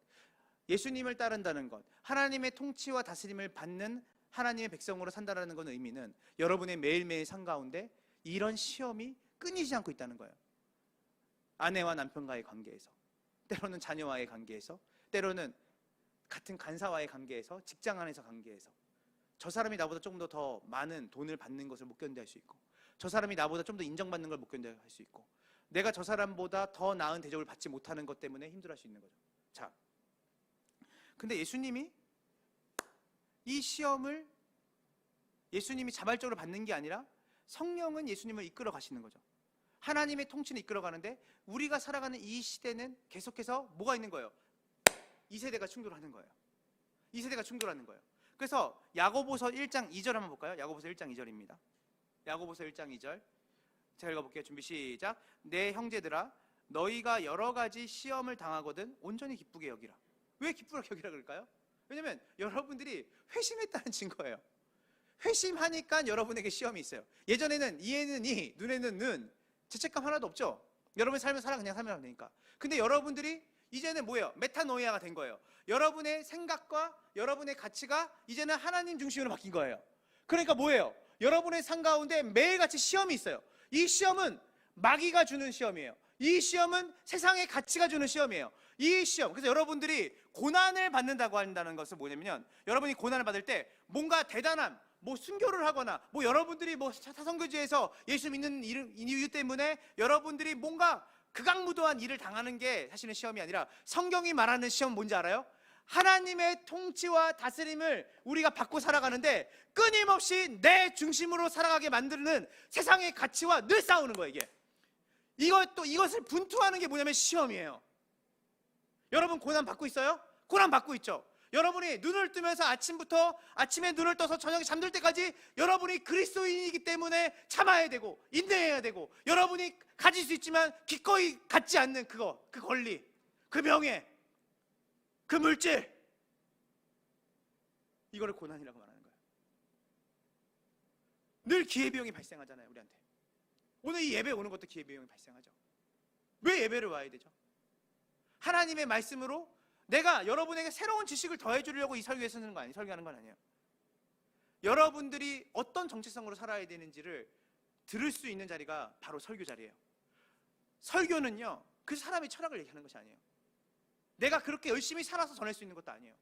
예수님을 따른다는 것, 하나님의 통치와 다스림을 받는 하나님의 백성으로 산다는 건 의미는 여러분의 매일매일 삶 가운데 이런 시험이 끊이지 않고 있다는 거예요. 아내와 남편과의 관계에서, 때로는 자녀와의 관계에서, 때로는 같은 간사와의 관계에서, 직장 안에서 관계에서, 저 사람이 나보다 조금 더 많은 돈을 받는 것을 못 견뎌할 수 있고, 저 사람이 나보다 좀 더 인정받는 걸 못 견뎌할 수 있고, 내가 저 사람보다 더 나은 대접을 받지 못하는 것 때문에 힘들어할 수 있는 거죠. 자, 근데 예수님이 이 시험을 예수님이 자발적으로 받는 게 아니라 성령은 예수님을 이끌어 가시는 거죠. 하나님의 통치는 이끌어 가는데 우리가 살아가는 이 시대는 계속해서 뭐가 있는 거예요? 이 세대가 충돌하는 거예요. 이 세대가 충돌하는 거예요. 그래서 야고보서 1장 2절 한번 볼까요? 야고보서 1장 2절입니다. 야고보서 1장 2절. 제가 읽어볼게요. 준비 시작. 내 형제들아, 너희가 여러 가지 시험을 당하거든 온전히 기쁘게 여기라. 왜 기쁘게 여기라 그럴까요? 왜냐면 여러분들이 회심했다는 증거예요. 회심하니까 여러분에게 시험이 있어요. 예전에는 이에는 이, 눈에는 눈, 죄책감 하나도 없죠. 여러분의 삶을 그냥 살면 되니까. 근데 여러분들이 이제는 뭐예요? 메타노이아가 된 거예요. 여러분의 생각과 여러분의 가치가 이제는 하나님 중심으로 바뀐 거예요. 그러니까 뭐예요? 여러분의 삶 가운데 매일같이 시험이 있어요. 이 시험은 마귀가 주는 시험이에요. 이 시험은 세상의 가치가 주는 시험이에요. 이 시험, 그래서 여러분들이 고난을 받는다고 한다는 것은 뭐냐면, 여러분이 고난을 받을 때 뭔가 대단한 순교를 하거나 여러분들이 사선교지에서 예수 믿는 이유 때문에 여러분들이 뭔가 극악무도한 일을 당하는 게 사실은 시험이 아니라, 성경이 말하는 시험은 뭔지 알아요? 하나님의 통치와 다스림을 우리가 받고 살아가는데 끊임없이 내 중심으로 살아가게 만드는 세상의 가치와 늘 싸우는 거예요. 이것을 분투하는 게 뭐냐면 시험이에요. 여러분 고난 받고 있어요? 고난 받고 있죠. 여러분이 눈을 뜨면서 아침에 눈을 떠서 저녁에 잠들 때까지 여러분이 그리스도인이기 때문에 참아야 되고 인내해야 되고, 여러분이 가질 수 있지만 기꺼이 갖지 않는 그 권리, 그 명예, 그 물질, 이거를 고난이라고 말하는 거예요. 늘 기회비용이 발생하잖아요, 우리한테. 오늘 이 예배 오는 것도 기회비용이 발생하죠. 왜 예배를 와야 되죠? 하나님의 말씀으로 내가 여러분에게 새로운 지식을 더해 주려고 이 설교에 쓰는 거 아니에요. 설교하는 건 아니에요. 여러분들이 어떤 정체성으로 살아야 되는지를 들을 수 있는 자리가 바로 설교 자리예요. 설교는요, 그 사람의 철학을 얘기하는 것이 아니에요. 내가 그렇게 열심히 살아서 전할 수 있는 것도 아니에요.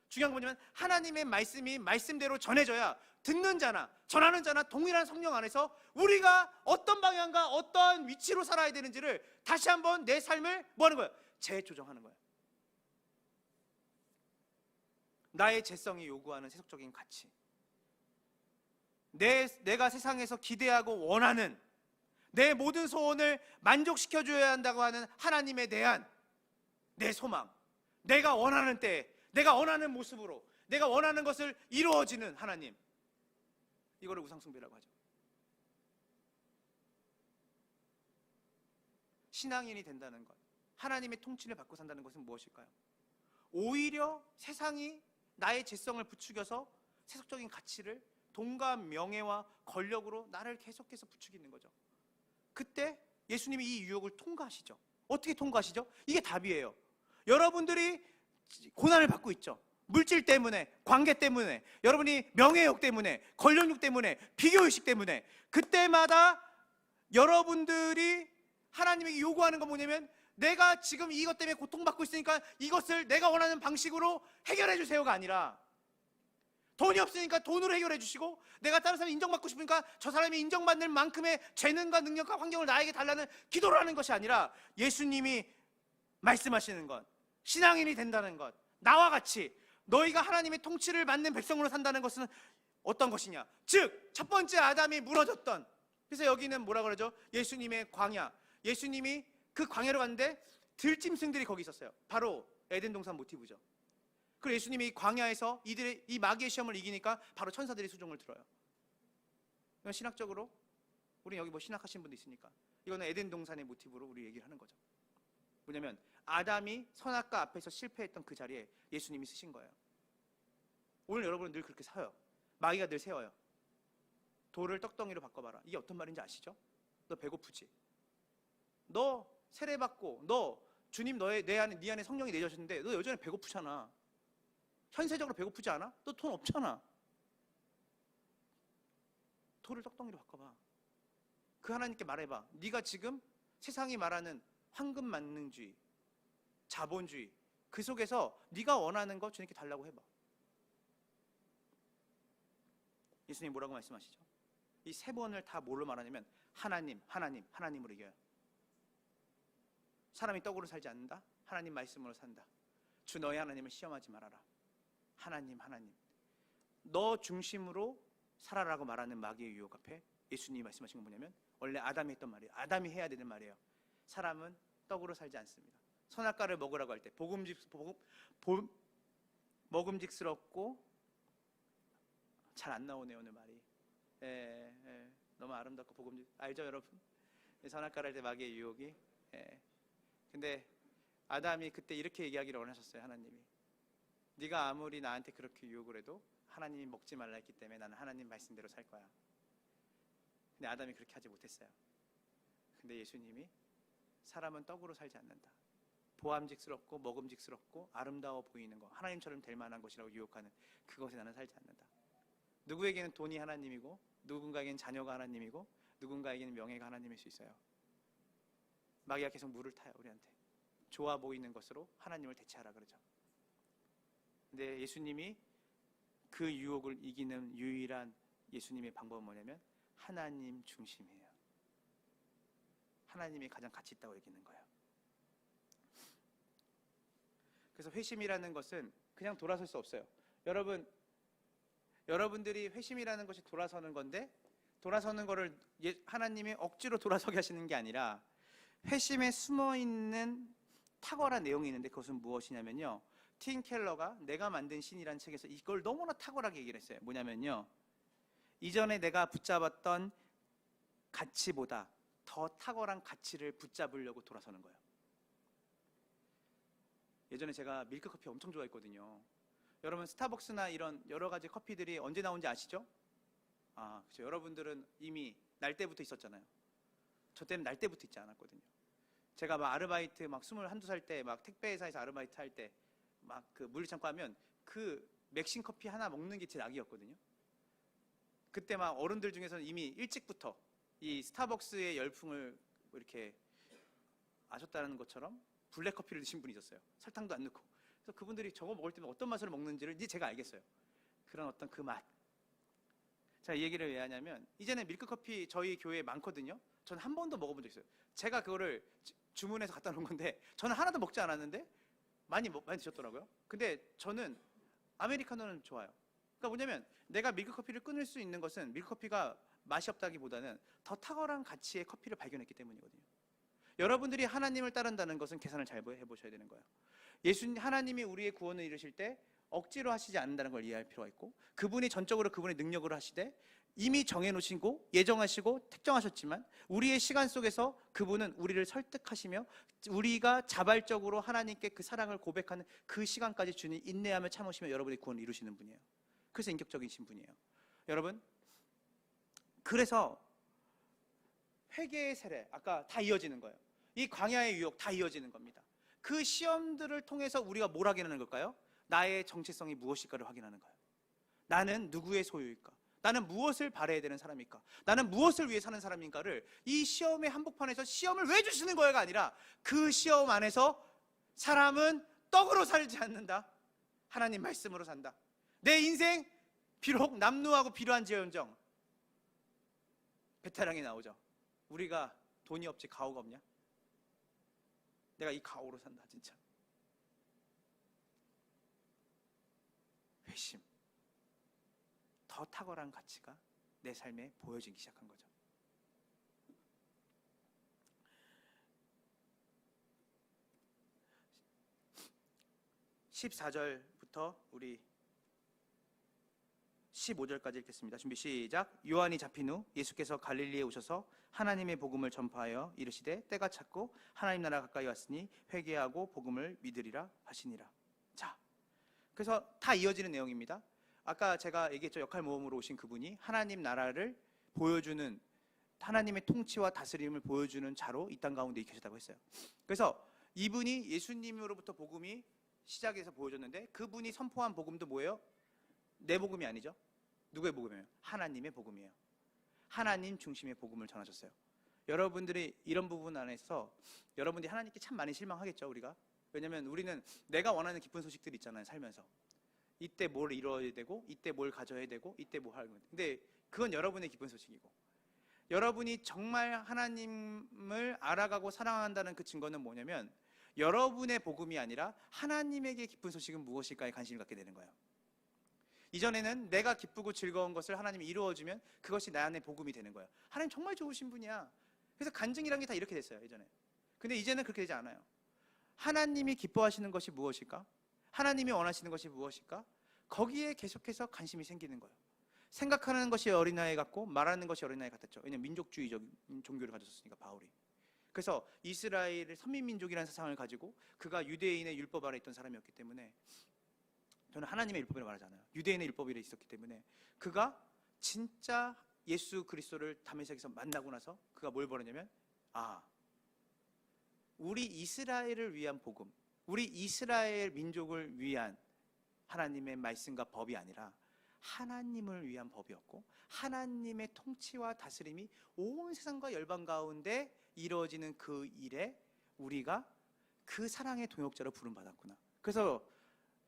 중요한 건 뭐냐면 하나님의 말씀이 말씀대로 전해져야 듣는 자나 전하는 자나 동일한 성령 안에서 우리가 어떤 방향과 어떤 위치로 살아야 되는지를 다시 한번 내 삶을 뭐 하는 거예요? 재조정하는 거예요. 나의 재성이 요구하는 세속적인 가치, 내가 세상에서 기대하고 원하는 내 모든 소원을 만족시켜줘야 한다고 하는 하나님에 대한 내 소망, 내가 원하는 때에 내가 원하는 모습으로 내가 원하는 것을 이루어지는 하나님, 이거를 우상숭배라고 하죠. 신앙인이 된다는 것, 하나님의 통치를 받고 산다는 것은 무엇일까요? 오히려 세상이 나의 재성을 부추겨서 세속적인 가치를 돈과 명예와 권력으로 나를 계속해서 부추기는 거죠. 그때 예수님이 이 유혹을 통과하시죠. 어떻게 통과하시죠? 이게 답이에요. 여러분들이 고난을 받고 있죠. 물질 때문에, 관계 때문에, 여러분이 명예욕 때문에, 권력욕 때문에, 비교의식 때문에, 그때마다 여러분들이 하나님에게 요구하는 건 뭐냐면, 내가 지금 이것 때문에 고통받고 있으니까 이것을 내가 원하는 방식으로 해결해 주세요가 아니라, 돈이 없으니까 돈으로 해결해 주시고, 내가 다른 사람이 인정받고 싶으니까 저 사람이 인정받는 만큼의 재능과 능력과 환경을 나에게 달라는 기도를 하는 것이 아니라, 예수님이 말씀하시는 것, 신앙인이 된다는 것, 나와 같이 너희가 하나님의 통치를 받는 백성으로 산다는 것은 어떤 것이냐? 즉, 첫 번째 아담이 무너졌던, 그래서 여기는 뭐라 그러죠? 예수님의 광야. 예수님이 그 광야로 갔는데 들짐승들이 거기 있었어요. 바로 에덴 동산 모티브죠. 그리고 예수님이 광야에서 이들의 이 마귀의 시험을 이기니까 바로 천사들이 수종을 들어요. 이건 신학적으로 우리 여기 뭐 신학하신 분도 있으니까 이거는 에덴 동산의 모티브로 우리 얘기를 하는 거죠. 뭐냐면 아담이 선악과 앞에서 실패했던 그 자리에 예수님이 쓰신 거예요. 오늘 여러분은 늘 그렇게 서요. 마귀가 늘 세워요. 돌을 떡덩이로 바꿔봐라. 이게 어떤 말인지 아시죠? 너 배고프지? 너 세례받고 너 주님 네 안에 성령이 내려졌는데 너 여전히 배고프잖아. 현세적으로 배고프지 않아? 너 돈 없잖아. 돌을 떡덩이로 바꿔봐. 그 하나님께 말해봐. 네가 지금 세상이 말하는 황금 만능주의, 자본주의 그 속에서 네가 원하는 거 주님께 달라고 해봐. 예수님 뭐라고 말씀하시죠? 이 세 번을 다 뭘로 말하냐면 하나님, 하나님, 하나님으로 이겨요. 사람이 떡으로 살지 않는다. 하나님 말씀으로 산다. 주 너의 하나님을 시험하지 말아라. 하나님, 하나님. 너 중심으로 살아라고 말하는 마귀의 유혹 앞에 예수님이 말씀하신 건 뭐냐면 원래 아담이 했던 말이에요. 아담이 해야 되는 말이에요. 사람은 떡으로 살지 않습니다. 선악과를 먹으라고 할 때 먹음직스럽고 잘 안 나오네요 오늘 말이. 너무 아름답고 알죠 여러분? 선악과를 할 때 마귀의 유혹이. 근데 아담이 그때 이렇게 얘기하기를 원하셨어요. 하나님이 네가 아무리 나한테 그렇게 유혹을 해도 하나님이 먹지 말라 했기 때문에 나는 하나님 말씀대로 살 거야. 근데 아담이 그렇게 하지 못했어요. 근데 예수님이 사람은 떡으로 살지 않는다. 보암직스럽고 먹음직스럽고 아름다워 보이는 거, 하나님처럼 될 만한 것이라고 유혹하는 그것에 나는 살지 않는다. 누구에게는 돈이 하나님이고 누군가에게는 자녀가 하나님이고 누군가에게는 명예가 하나님일 수 있어요. 마귀가 계속 물을 타요. 우리한테 좋아 보이는 것으로 하나님을 대체하라 그러죠. 근데 예수님이 그 유혹을 이기는 유일한 예수님의 방법은 뭐냐면 하나님 중심이에요. 하나님이 가장 가치 있다고 얘기하는 거예요. 그래서 회심이라는 것은 그냥 돌아설 수 없어요. 여러분들이 회심이라는 것이 돌아서는 건데 돌아서는 거를 하나님이 억지로 돌아서게 하시는 게 아니라 회심에 숨어있는 탁월한 내용이 있는데 그것은 무엇이냐면요, 팀 켈러가 내가 만든 신이라는 책에서 이걸 너무나 탁월하게 얘기를 했어요. 뭐냐면요, 이전에 내가 붙잡았던 가치보다 더 탁월한 가치를 붙잡으려고 돌아서는 거예요. 예전에 제가 밀크커피 엄청 좋아했거든요. 여러분 스타벅스나 이런 여러 가지 커피들이 언제 나온지 아시죠? 그렇죠. 여러분들은 이미 날 때부터 있었잖아요. 저 때는 날 때부터 있지 않았거든요. 제가 막 아르바이트 막 21~22살 때 막 택배회사에서 아르바이트 할 때 막 그 물류창고 하면 그 맥신 커피 하나 먹는 게 제 낙이었거든요. 그때 막 어른들 중에서는 이미 일찍부터 이 스타벅스의 열풍을 이렇게 아셨다는 것처럼 블랙 커피를 드신 분이 있었어요. 설탕도 안 넣고. 그래서 그분들이 저거 먹을 때는 어떤 맛으로 먹는지를 이제 제가 알겠어요. 그런 어떤 그 맛. 자, 이 얘기를 왜 하냐면 이제는 밀크커피 저희 교회에 많거든요. 저는 한 번도 먹어본 적 있어요. 제가 그거를 주문해서 갖다 놓은 건데 저는 하나도 먹지 않았는데 많이 드셨더라고요. 근데 저는 아메리카노는 좋아요. 그러니까 뭐냐면 내가 밀크커피를 끊을 수 있는 것은 밀크커피가 맛이 없다기보다는 더 탁월한 가치의 커피를 발견했기 때문이거든요. 여러분들이 하나님을 따른다는 것은 계산을 잘 해보셔야 되는 거예요. 하나님이 우리의 구원을 이루실 때 억지로 하시지 않는다는 걸 이해할 필요가 있고, 그분이 전적으로 그분의 능력으로 하시되 이미 정해놓으시고 예정하시고 택정하셨지만 우리의 시간 속에서 그분은 우리를 설득하시며 우리가 자발적으로 하나님께 그 사랑을 고백하는 그 시간까지 주님 인내하며 참으시며 여러분의 구원을 이루시는 분이에요. 그래서 인격적이신 분이에요. 여러분, 그래서 회개의 세례 아까 다 이어지는 거예요. 이 광야의 유혹 다 이어지는 겁니다. 그 시험들을 통해서 우리가 뭘 확인하는 걸까요? 나의 정체성이 무엇일까를 확인하는 거예요. 나는 누구의 소유일까? 나는 무엇을 바라야 되는 사람일까? 나는 무엇을 위해 사는 사람인가를 이 시험의 한복판에서 시험을 왜 주시는 거야가 아니라 그 시험 안에서 사람은 떡으로 살지 않는다. 하나님 말씀으로 산다. 내 인생 비록 남루하고 비료한지언정 베테랑이 나오죠. 우리가 돈이 없지 가오가 없냐? 내가 이 가오로 산다 진짜. 회심. 더 탁월한 가치가 내 삶에 보여지기 시작한 거죠. 14절부터 우리 15절까지 읽겠습니다. 준비 시작. 요한이 잡힌 후 예수께서 갈릴리에 오셔서 하나님의 복음을 전파하여 이르시되 때가 찼고 하나님 나라가 가까이 왔으니 회개하고 복음을 믿으리라 하시니라. 자, 그래서 다 이어지는 내용입니다. 아까 제가 얘기했죠. 역할 모험으로 오신 그분이 하나님 나라를 보여주는, 하나님의 통치와 다스림을 보여주는 자로 이 땅 가운데 계셨다고 했어요. 그래서 이분이 예수님으로부터 복음이 시작해서 보여줬는데, 그분이 선포한 복음도 뭐예요? 내 복음이 아니죠. 누구의 복음이에요? 하나님의 복음이에요. 하나님 중심의 복음을 전하셨어요. 여러분들이 이런 부분 안에서 여러분들이 하나님께 참 많이 실망하겠죠, 우리가. 왜냐면 우리는 내가 원하는 기쁜 소식들이 있잖아요, 살면서. 이때 뭘 이뤄야 되고, 이때 뭘 가져야 되고, 이때 뭐 하는. 근데 그건 여러분의 기쁜 소식이고, 여러분이 정말 하나님을 알아가고 사랑한다는 그 증거는 뭐냐면, 여러분의 복음이 아니라 하나님에게 기쁜 소식은 무엇일까에 관심을 갖게 되는 거예요. 이전에는 내가 기쁘고 즐거운 것을 하나님이 이루어주면 그것이 나 안의 복음이 되는 거예요. 하나님 정말 좋으신 분이야. 그래서 간증이란 게 다 이렇게 됐어요, 예전에. 근데 이제는 그렇게 되지 않아요. 하나님이 기뻐하시는 것이 무엇일까? 하나님이 원하시는 것이 무엇일까? 거기에 계속해서 관심이 생기는 거예요. 생각하는 것이 어린아이 같고 말하는 것이 어린아이 같았죠. 왜냐하면 민족주의적인 종교를 가졌으니까, 바울이. 그래서 이스라엘의 선민민족이라는 사상을 가지고 그가 유대인의 율법 아래 있던 사람이었기 때문에, 저는 하나님의 율법이라고 말하지 않아요. 유대인의 율법이 있었기 때문에 그가 진짜 예수 그리스도를 다메섹에서 만나고 나서 그가 뭘 벌였냐면, 우리 이스라엘을 위한 복음, 우리 이스라엘 민족을 위한 하나님의 말씀과 법이 아니라 하나님을 위한 법이었고, 하나님의 통치와 다스림이 온 세상과 열방 가운데 이루어지는 그 일에 우리가 그 사랑의 동역자로 부름받았구나. 그래서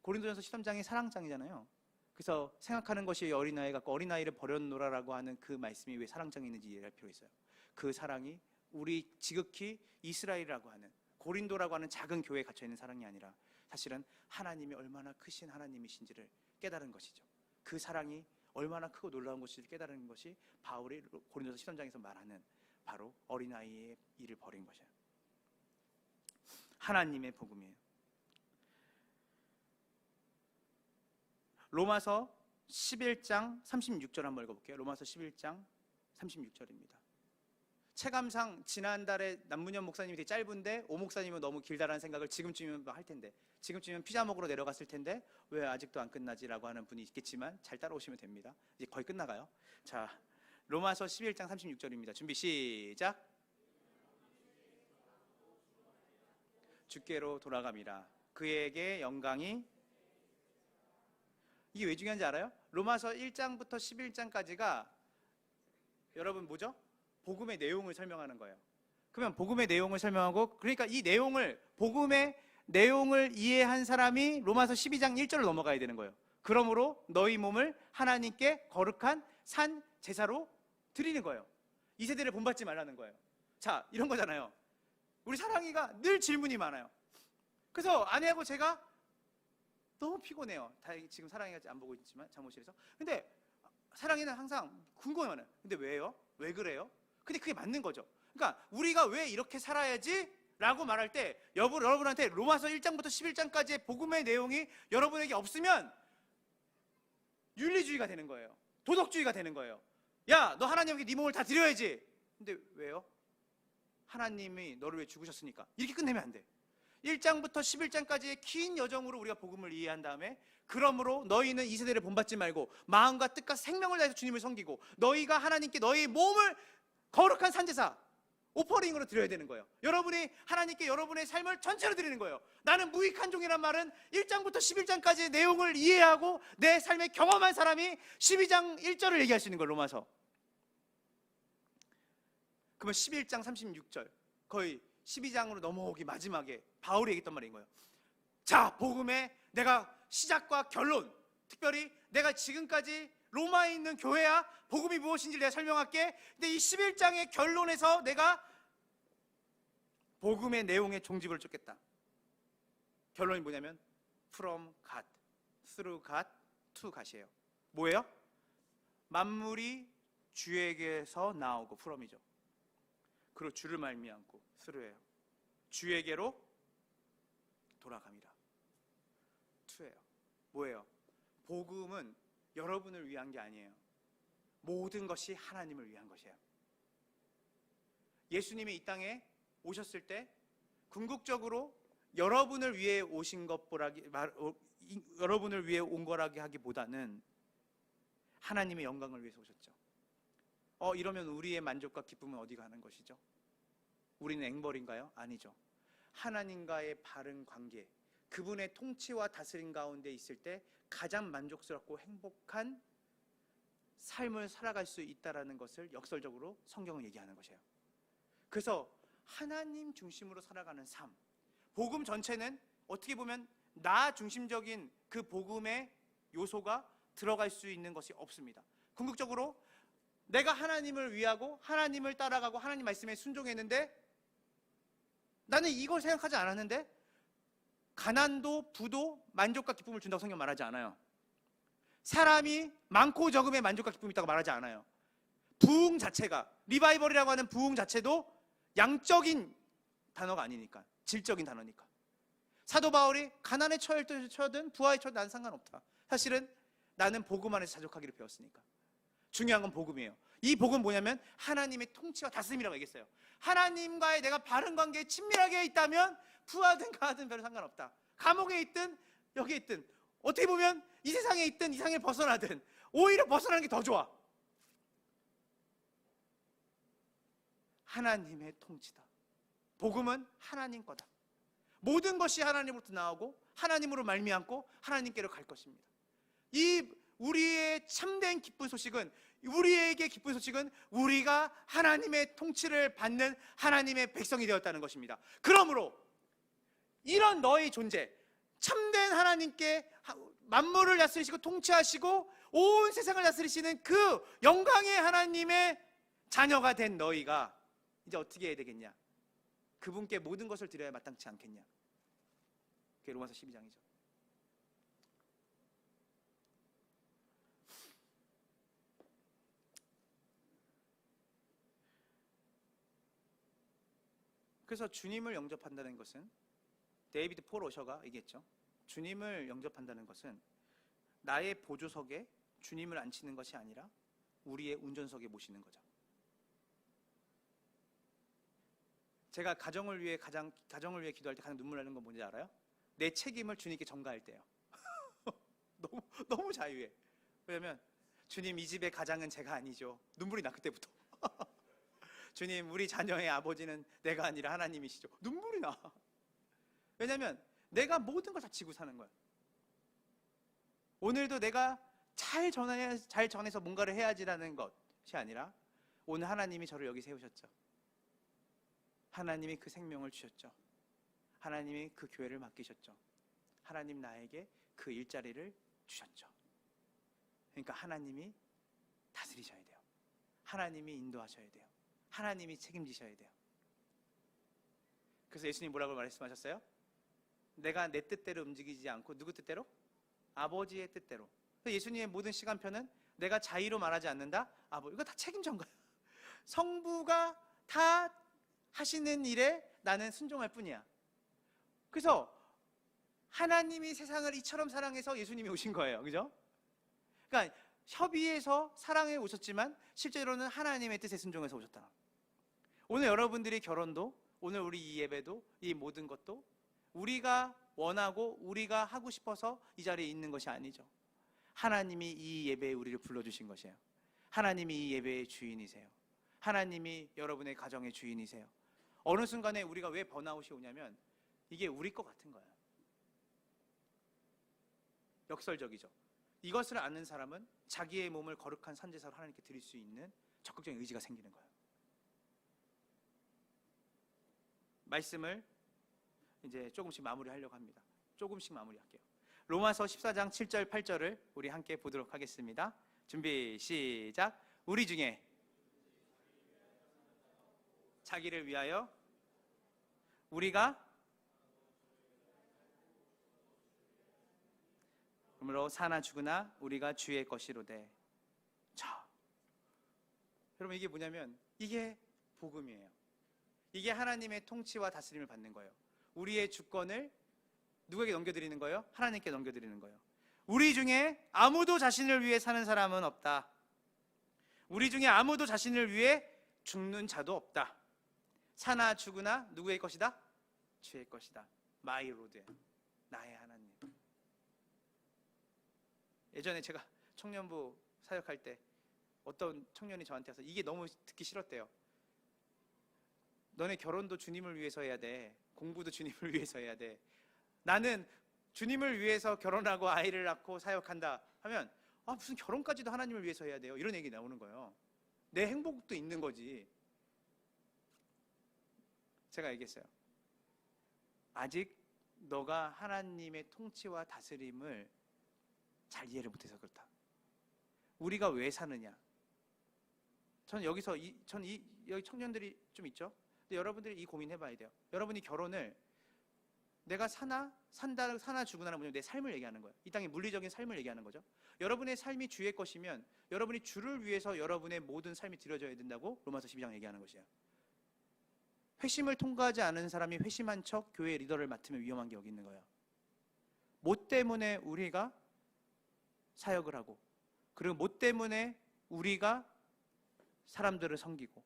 고린도전서 13장이 사랑장이잖아요. 그래서 생각하는 것이 어린아이 같고 어린아이를 버려놓으라라고 하는 그 말씀이 왜 사랑장이 있는지 이해할 필요가 있어요. 그 사랑이 우리 지극히 이스라엘이라고 하는, 고린도라고 하는 작은 교회에 갇혀있는 사랑이 아니라 사실은 하나님이 얼마나 크신 하나님이신지를 깨달은 것이죠. 그 사랑이 얼마나 크고 놀라운 것인지를 깨달은 것이 바울이 고린도서 13장에서 말하는 바로 어린아이의 일을 벌인 것이에요. 하나님의 복음이에요. 로마서 11장 36절 한번 읽어볼게요. 로마서 11장 36절입니다. 체감상 지난달에 남문현 목사님이 되게 짧은데 오 목사님은 너무 길다라는 생각을 지금쯤이면 할 텐데, 지금쯤이면 피자 먹으러 내려갔을 텐데 왜 아직도 안 끝나지라고 하는 분이 있겠지만 잘 따라오시면 됩니다. 이제 거의 끝나가요. 자, 로마서 11장 36절입니다. 준비 시작. 주께로 돌아감이라. 그에게 영광이. 이게 왜 중요한지 알아요? 로마서 1장부터 11장까지가 여러분 뭐죠? 복음의 내용을 설명하는 거예요. 그러면 복음의 내용을 설명하고, 그러니까 이 내용을, 복음의 내용을 이해한 사람이 로마서 12장 1절을 넘어가야 되는 거예요. 그러므로 너희 몸을 하나님께 거룩한 산 제사로 드리는 거예요. 이 세대를 본받지 말라는 거예요. 자, 이런 거잖아요. 우리 사랑이가 늘 질문이 많아요. 그래서 아내하고 제가 너무 피곤해요. 다행히 지금 사랑이가 안 보고 있지만 잠옷실에서. 근데 사랑이는 항상 궁금해요. 근데 왜요? 왜 그래요? 근데 그게 맞는 거죠. 그러니까 우리가 왜 이렇게 살아야지? 라고 말할 때 여러분한테 로마서 1장부터 11장까지의 복음의 내용이 여러분에게 없으면 윤리주의가 되는 거예요. 도덕주의가 되는 거예요. 야, 너 하나님께 네 몸을 다 드려야지. 근데 왜요? 하나님이 너를 위해 죽으셨으니까. 이렇게 끝내면 안 돼. 1장부터 11장까지의 긴 여정으로 우리가 복음을 이해한 다음에, 그러므로 너희는 이 세대를 본받지 말고 마음과 뜻과 생명을 다해서 주님을 섬기고 너희가 하나님께 너희 몸을 거룩한 산제사, 오퍼링으로 드려야 되는 거예요. 여러분이 하나님께 여러분의 삶을 전체로 드리는 거예요. 나는 무익한 종이란 말은 1장부터 11장까지의 내용을 이해하고 내 삶에 경험한 사람이 12장 1절을 얘기할 수 있는 거예요. 로마서. 그러면 11장 36절, 거의 12장으로 넘어오기 마지막에 바울이 얘기했던 말인 거예요. 자, 복음의 내가 시작과 결론, 특별히 내가 지금까지 로마에 있는 교회야 복음이 무엇인지 내가 설명할게. 근데 이 11장의 결론에서 내가 복음의 내용의 종집을 쫓겠다. 결론이 뭐냐면 from God, through God, to God이에요. 뭐예요? 만물이 주에게서 나오고, from이죠. 그리고 주를 말미암고, through예요. 주에게로 돌아갑니다. 2예요. 뭐예요? 복음은 여러분을 위한 게 아니에요. 모든 것이 하나님을 위한 것이에요. 예수님이 이 땅에 오셨을 때 궁극적으로 여러분을 위해 오신 여러분을 위해 온 거라기 하기보다는 하나님의 영광을 위해서 오셨죠. 이러면 우리의 만족과 기쁨은 어디 가는 것이죠? 우리는 앵벌인가요? 아니죠. 하나님과의 바른 관계, 그분의 통치와 다스림 가운데 있을 때 가장 만족스럽고 행복한 삶을 살아갈 수 있다는 것을 역설적으로 성경은 얘기하는 것이에요. 그래서 하나님 중심으로 살아가는 삶, 복음 전체는 어떻게 보면 나 중심적인 그 복음의 요소가 들어갈 수 있는 것이 없습니다. 궁극적으로 내가 하나님을 위하고 하나님을 따라가고 하나님 말씀에 순종했는데 나는 이걸 생각하지 않았는데 가난도 부도 만족과 기쁨을 준다고 성경 말하지 않아요. 사람이 많고 적음의 만족과 기쁨이 있다고 말하지 않아요. 부흥 자체가, 리바이벌이라고 하는 부흥 자체도 양적인 단어가 아니니까, 질적인 단어니까. 사도 바울이 가난에 처하든 부하에 처하든 난 상관없다. 사실은 나는 복음 안에서 자족하기를 배웠으니까. 중요한 건 복음이에요. 이 복음은 뭐냐면 하나님의 통치와 다스림이라고 얘기했어요. 하나님과의 내가 바른 관계에 친밀하게 있다면 부하든 가하든 별로 상관없다. 감옥에 있든 여기에 있든 어떻게 보면 이 세상에 있든 이 세상에 벗어나든 오히려 벗어나는 게 더 좋아. 하나님의 통치다. 복음은 하나님 거다. 모든 것이 하나님으로부터 나오고 하나님으로 말미암고 하나님께로 갈 것입니다. 이 우리의 참된 기쁜 소식은, 우리에게 기쁜 소식은 우리가 하나님의 통치를 받는 하나님의 백성이 되었다는 것입니다. 그러므로 이런 너의 존재, 참된 하나님께 만물을 다스리시고 통치하시고 온 세상을 다스리시는 그 영광의 하나님의 자녀가 된 너희가 이제 어떻게 해야 되겠냐? 그분께 모든 것을 드려야 마땅치 않겠냐? 그게 로마서 12장이죠. 그래서 주님을 영접한다는 것은, 데이비드 폴 오셔가 얘기했죠. 주님을 영접한다는 것은 나의 보조석에 주님을 앉히는 것이 아니라 우리의 운전석에 모시는 거죠. 제가 가정을 위해 기도할 때 가장 눈물 나는 건 뭔지 알아요? 내 책임을 주님께 전가할 때요. 너무 자유해. 왜냐면 주님, 이 집의 가장은 제가 아니죠. 눈물이 나 그때부터. 주님, 우리 자녀의 아버지는 내가 아니라 하나님이시죠. 눈물이 나. 왜냐면 내가 모든 걸 다 지고 사는 거야. 오늘도 내가 잘 전해서 뭔가를 해야지라는 것이 아니라 오늘 하나님이 저를 여기 세우셨죠. 하나님이 그 생명을 주셨죠. 하나님이 그 교회를 맡기셨죠. 하나님 나에게 그 일자리를 주셨죠. 그러니까 하나님이 다스리셔야 돼요. 하나님이 인도하셔야 돼요. 하나님이 책임지셔야 돼요. 그래서 예수님 뭐라고 말씀하셨어요? 내가 내 뜻대로 움직이지 않고 누구 뜻대로? 아버지의 뜻대로. 예수님의 모든 시간표는 내가 자의로 말하지 않는다? 이거 다 책임진 거야. 성부가 다 하시는 일에 나는 순종할 뿐이야. 그래서 하나님이 세상을 이처럼 사랑해서 예수님이 오신 거예요. 그죠? 그러니까 협의해서 사랑해 오셨지만 실제로는 하나님의 뜻에 순종해서 오셨다. 오늘 여러분들의 결혼도, 오늘 우리 이 예배도, 이 모든 것도 우리가 원하고 우리가 하고 싶어서 이 자리에 있는 것이 아니죠. 하나님이 이 예배에 우리를 불러주신 것이에요. 하나님이 이 예배의 주인이세요. 하나님이 여러분의 가정의 주인이세요. 어느 순간에 우리가 왜 번아웃이 오냐면 이게 우리 것 같은 거예요. 역설적이죠. 이것을 아는 사람은 자기의 몸을 거룩한 산제사로 하나님께 드릴 수 있는 적극적인 의지가 생기는 거예요. 말씀을 이제 조금씩 마무리하려고 합니다. 조금씩 마무리할게요. 로마서 14장 7절 8절을 우리 함께 보도록 하겠습니다. 준비 시작. 우리 중에 자기를 위하여 우리가 그러므로 사나 죽으나 우리가 주의 것이로되. 자, 여러분 이게 뭐냐면 이게 복음이에요. 이게 하나님의 통치와 다스림을 받는 거예요. 우리의 주권을 누구에게 넘겨드리는 거예요? 하나님께 넘겨드리는 거예요. 우리 중에 아무도 자신을 위해 사는 사람은 없다. 우리 중에 아무도 자신을 위해 죽는 자도 없다. 사나 죽으나 누구의 것이다? 주의 것이다. 마이 로드, 나의 하나님. 예전에 제가 청년부 사역할 때 어떤 청년이 저한테 와서 이게 너무 듣기 싫었대요. 너네 결혼도 주님을 위해서 해야 돼. 공부도 주님을 위해서 해야 돼. 나는 주님을 위해서 결혼하고 아이를 낳고 사역한다 하면 무슨 결혼까지도 하나님을 위해서 해야 돼요. 이런 얘기 나오는 거예요. 내 행복도 있는 거지. 제가 얘기했어요. 아직 너가 하나님의 통치와 다스림을 잘 이해를 못해서 그렇다. 우리가 왜 사느냐? 전 여기서 여기 청년들이 좀 있죠. 근데 여러분들이 이 고민해봐야 돼요. 여러분이 결혼을 내가 사나 죽으나는 뭐냐면 내 삶을 얘기하는 거예요. 이 땅의 물리적인 삶을 얘기하는 거죠. 여러분의 삶이 주의 것이면 여러분이 주를 위해서 여러분의 모든 삶이 드려져야 된다고 로마서 12장 얘기하는 것이에요. 회심을 통과하지 않은 사람이 회심한 척 교회 리더를 맡으면 위험한 게 여기 있는 거예요. 뭐 때문에 우리가 사역을 하고, 그리고 뭐 때문에 우리가 사람들을 섬기고,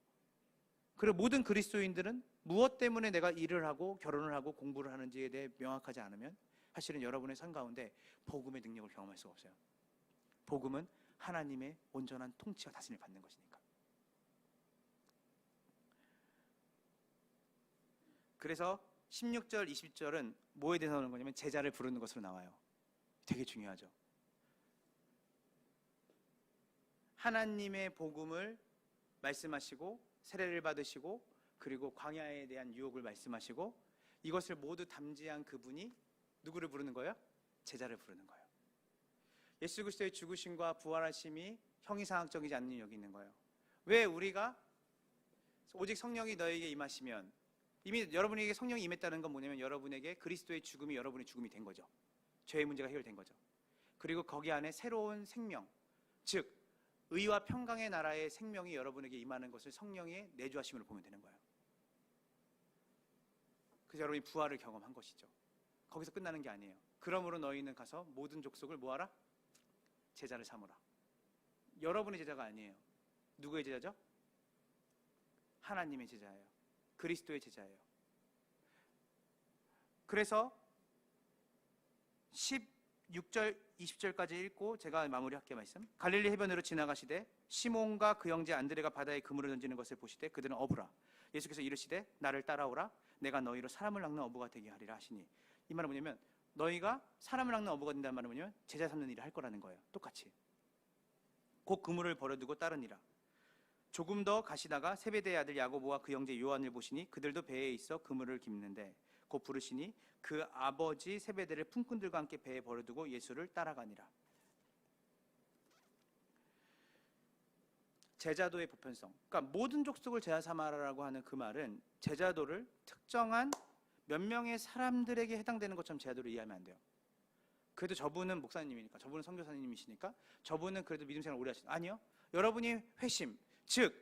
그리고 모든 그리스도인들은 무엇 때문에 내가 일을 하고 결혼을 하고 공부를 하는지에 대해 명확하지 않으면 사실은 여러분의 삶 가운데 복음의 능력을 경험할 수가 없어요. 복음은 하나님의 온전한 통치와 다스림을 받는 것이니까. 그래서 16절, 20절은 뭐에 대해서 나오는 거냐면 제자를 부르는 것으로 나와요. 되게 중요하죠. 하나님의 복음을 말씀하시고 세례를 받으시고 그리고 광야에 대한 유혹을 말씀하시고 이것을 모두 담지한 그분이 누구를 부르는 거예요? 제자를 부르는 거예요. 예수 그리스도의 죽으심과 부활하심이 형이상학적이지 않는 여기 있는 거예요. 왜 우리가 오직 성령이 너에게 임하시면, 이미 여러분에게 성령이 임했다는 건 뭐냐면 여러분에게 그리스도의 죽음이 여러분의 죽음이 된 거죠. 죄의 문제가 해결된 거죠. 그리고 거기 안에 새로운 생명, 즉 의와 평강의 나라의 생명이 여러분에게 임하는 것을 성령의 내주하심으로 보면 되는 거예요. 그래서 여러분이 부활을 경험한 것이죠. 거기서 끝나는 게 아니에요. 그러므로 너희는 가서 모든 족속을 뭐하라? 제자를 삼으라. 여러분의 제자가 아니에요. 누구의 제자죠? 하나님의 제자예요. 그리스도의 제자예요. 그래서 16절 20절까지 읽고 제가 마무리할게요. 말씀. 갈릴리 해변으로 지나가시되 시몬과 그 형제 안드레가 바다에 그물을 던지는 것을 보시되 그들은 어부라. 예수께서 이르시되 나를 따라오라. 내가 너희로 사람을 낚는 어부가 되게 하리라 하시니, 이 말은 뭐냐면 너희가 사람을 낚는 어부가 된다는 말은 뭐냐면 제자 삼는 일을 할 거라는 거예요. 똑같이. 곧 그물을 버려두고 따르니라. 조금 더 가시다가 세베대의 아들 야고보와 그 형제 요한을 보시니 그들도 배에 있어 그물을 깁는데 곧 부르시니 그 아버지 세베대를 품꾼들과 함께 배에 버려두고 예수를 따라가니라. 제자도의 보편성. 그러니까 모든 족속을 제자 삼아라라고 하는 그 말은 제자도를 특정한 몇 명의 사람들에게 해당되는 것처럼 제자도를 이해하면 안 돼요. 그래도 저분은 목사님이니까, 저분은 선교사님이시니까, 저분은 그래도 믿음 생활 오래 하시니까. 아니요. 여러분이 회심, 즉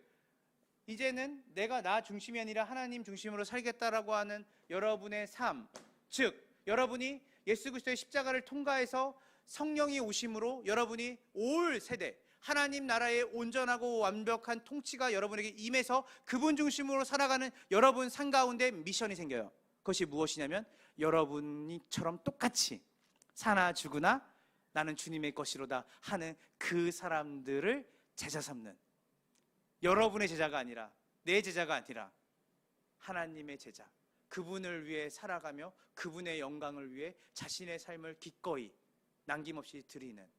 이제는 내가 나 중심이 아니라 하나님 중심으로 살겠다라고 하는 여러분의 삶, 즉 여러분이 예수 그리스도의 십자가를 통과해서 성령이 오심으로 여러분이 올 세대 하나님 나라의 온전하고 완벽한 통치가 여러분에게 임해서 그분 중심으로 살아가는 여러분 삶 가운데 미션이 생겨요. 그것이 무엇이냐면 여러분이처럼 똑같이 사나 죽으나 나는 주님의 것이로다 하는 그 사람들을 제자 삼는, 여러분의 제자가 아니라 내 제자가 아니라 하나님의 제자, 그분을 위해 살아가며 그분의 영광을 위해 자신의 삶을 기꺼이 남김없이 드리는,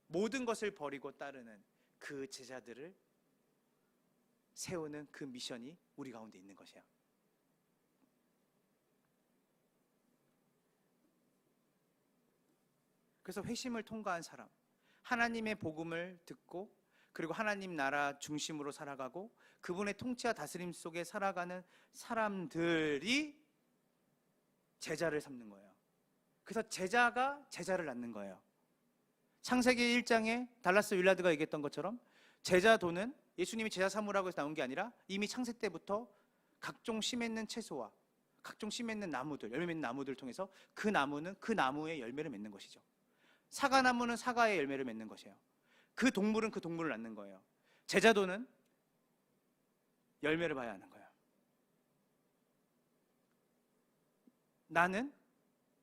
모든 것을 버리고 따르는 그 제자들을 세우는 그 미션이 우리 가운데 있는 것이야. 그래서 회심을 통과한 사람, 하나님의 복음을 듣고 그리고 하나님 나라 중심으로 살아가고 그분의 통치와 다스림 속에 살아가는 사람들이 제자를 삼는 거예요. 그래서 제자가 제자를 낳는 거예요. 창세기 1장에 달라스 윌라드가 얘기했던 것처럼 제자도는 예수님이 제자 삼으라고 해서 나온 게 아니라 이미 창세 때부터 각종 심했는 채소와 각종 씨 맺는 나무들, 열매 맺는 나무들을 통해서 그 나무는 그 나무의 열매를 맺는 것이죠. 사과나무는 사과의 열매를 맺는 것이에요. 그 동물은 그 동물을 낳는 거예요. 제자도는 열매를 봐야 하는 거예요. 나는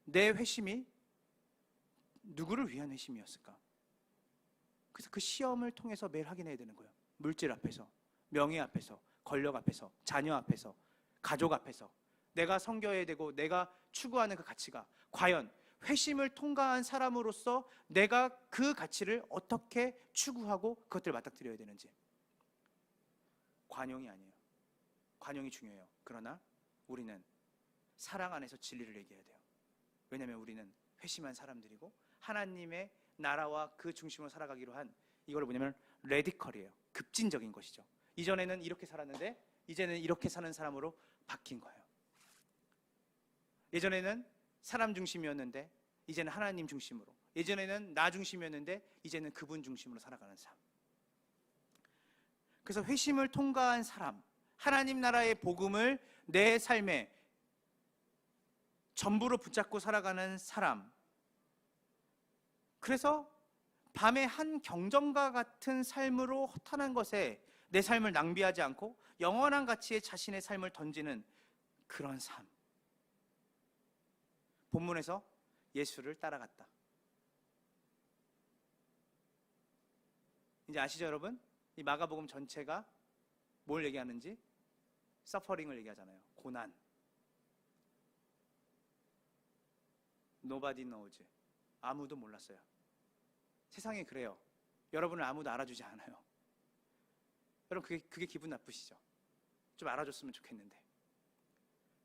내 회심이 누구를 위한 회심이었을까? 그래서 그 시험을 통해서 매일 확인해야 되는 거예요. 물질 앞에서, 명예 앞에서, 권력 앞에서, 자녀 앞에서, 가족 앞에서 내가 섬겨야 되고 내가 추구하는 그 가치가 과연 회심을 통과한 사람으로서 내가 그 가치를 어떻게 추구하고 그것들을 맞닥뜨려야 되는지. 관용이 아니에요. 관용이 중요해요. 그러나 우리는 사랑 안에서 진리를 얘기해야 돼요. 왜냐하면 우리는 회심한 사람들이고 하나님의 나라와 그 중심으로 살아가기로 한, 이걸 뭐냐면 레디컬이에요. 급진적인 것이죠. 이전에는 이렇게 살았는데 이제는 이렇게 사는 사람으로 바뀐 거예요. 예전에는 사람 중심이었는데 이제는 하나님 중심으로, 예전에는 나 중심이었는데 이제는 그분 중심으로 살아가는 삶. 그래서 회심을 통과한 사람, 하나님 나라의 복음을 내 삶에 전부로 붙잡고 살아가는 사람. 그래서 밤의 한 경전과 같은 삶으로 허탄한 것에 내 삶을 낭비하지 않고 영원한 가치에 자신의 삶을 던지는 그런 삶. 본문에서 예수를 따라갔다. 이제 아시죠, 여러분? 이 마가복음 전체가 뭘 얘기하는지? 서퍼링을 얘기하잖아요. 고난. Nobody knows. 아무도 몰랐어요. 세상에 그래요. 여러분을 아무도 알아주지 않아요. 여러분, 그게 기분 나쁘시죠? 좀 알아줬으면 좋겠는데.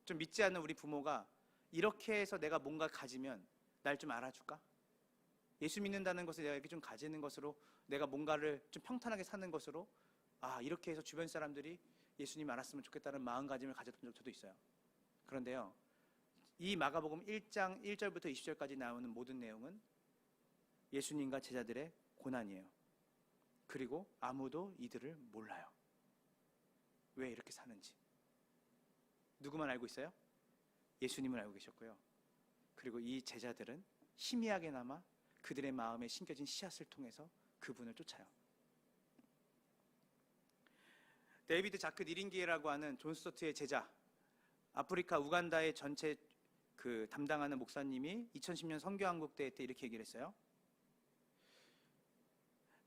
좀 믿지 않는 우리 부모가 이렇게 해서 내가 뭔가 가지면 날 좀 알아줄까? 예수 믿는다는 것을 내가 이렇게 좀 가지는 것으로 내가 뭔가를 좀 평탄하게 사는 것으로, 아, 이렇게 해서 주변 사람들이 예수님 알았으면 좋겠다는 마음가짐을 가졌던 적 저도 있어요. 그런데요, 이 마가복음 1장 1절부터 20절까지 나오는 모든 내용은 예수님과 제자들의 고난이에요. 그리고 아무도 이들을 몰라요. 왜 이렇게 사는지. 누구만 알고 있어요? 예수님을 알고 계셨고요. 그리고 이 제자들은 희미하게나마 그들의 마음에 심겨진 씨앗을 통해서 그분을 쫓아요. 데이비드 자크 니링기에라고 하는 존 스토트의 제자, 아프리카 우간다의 전체 담당하는 목사님이 2010년 선교한국 대회 때 이렇게 얘기를 했어요.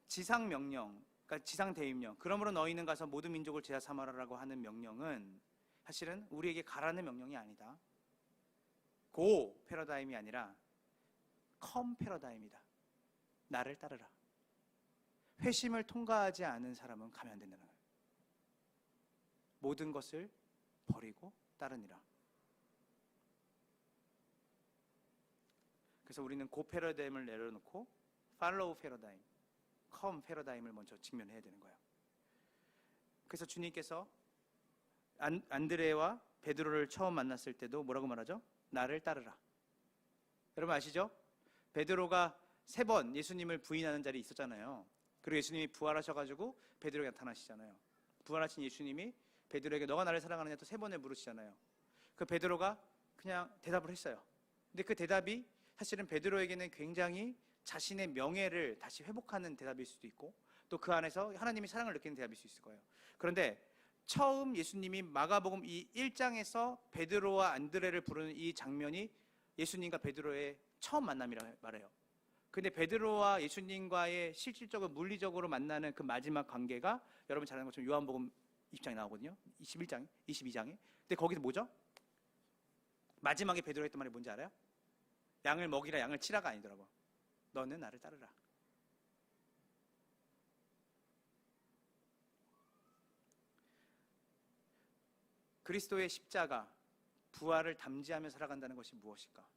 지상 명령, 그러니까 지상 대임령, 그러므로 너희는 가서 모든 민족을 제자 삼아라라고 하는 명령은 사실은 우리에게 가라는 명령이 아니다. 고 패러다임이 아니라 컴 패러다임이다. 나를 따르라. 회심을 통과하지 않은 사람은 가면 안 된다는 거예요. 모든 것을 버리고 따르니라. 그래서 우리는 고 패러다임을 내려놓고 팔로우 패러다임, 컴 패러다임을 먼저 직면해야 되는 거예요. 그래서 주님께서 안드레와 베드로를 처음 만났을 때도 뭐라고 말하죠? 나를 따르라. 여러분 아시죠? 베드로가 3번 예수님을 부인하는 자리에 있었잖아요. 그리고 예수님이 부활하셔가지고 베드로에게 나타나시잖아요. 부활하신 예수님이 베드로에게 너가 나를 사랑하느냐 또 3번을 물으시잖아요. 그 베드로가 그냥 대답을 했어요. 근데 그 대답이 사실은 베드로에게는 굉장히 자신의 명예를 다시 회복하는 대답일 수도 있고, 또 그 안에서 하나님이 사랑을 느끼는 대답일 수 있을 거예요. 그런데 처음 예수님이 마가복음 이 1장에서 베드로와 안드레를 부르는 이 장면이 예수님과 베드로의 처음 만남이라고 말해요. 근데 베드로와 예수님과의 실질적으로 물리적으로 만나는 그 마지막 관계가 여러분 잘 아는 것처럼 요한복음 20장에 나오거든요. 21장, 22장에. 근데 거기서 뭐죠? 마지막에 베드로가 했던 말이 뭔지 알아요? 양을 먹이라, 양을 치라가 아니더라고. 너는 나를 따르라. 그리스도의 십자가, 부활을 담지하며 살아간다는 것이 무엇일까?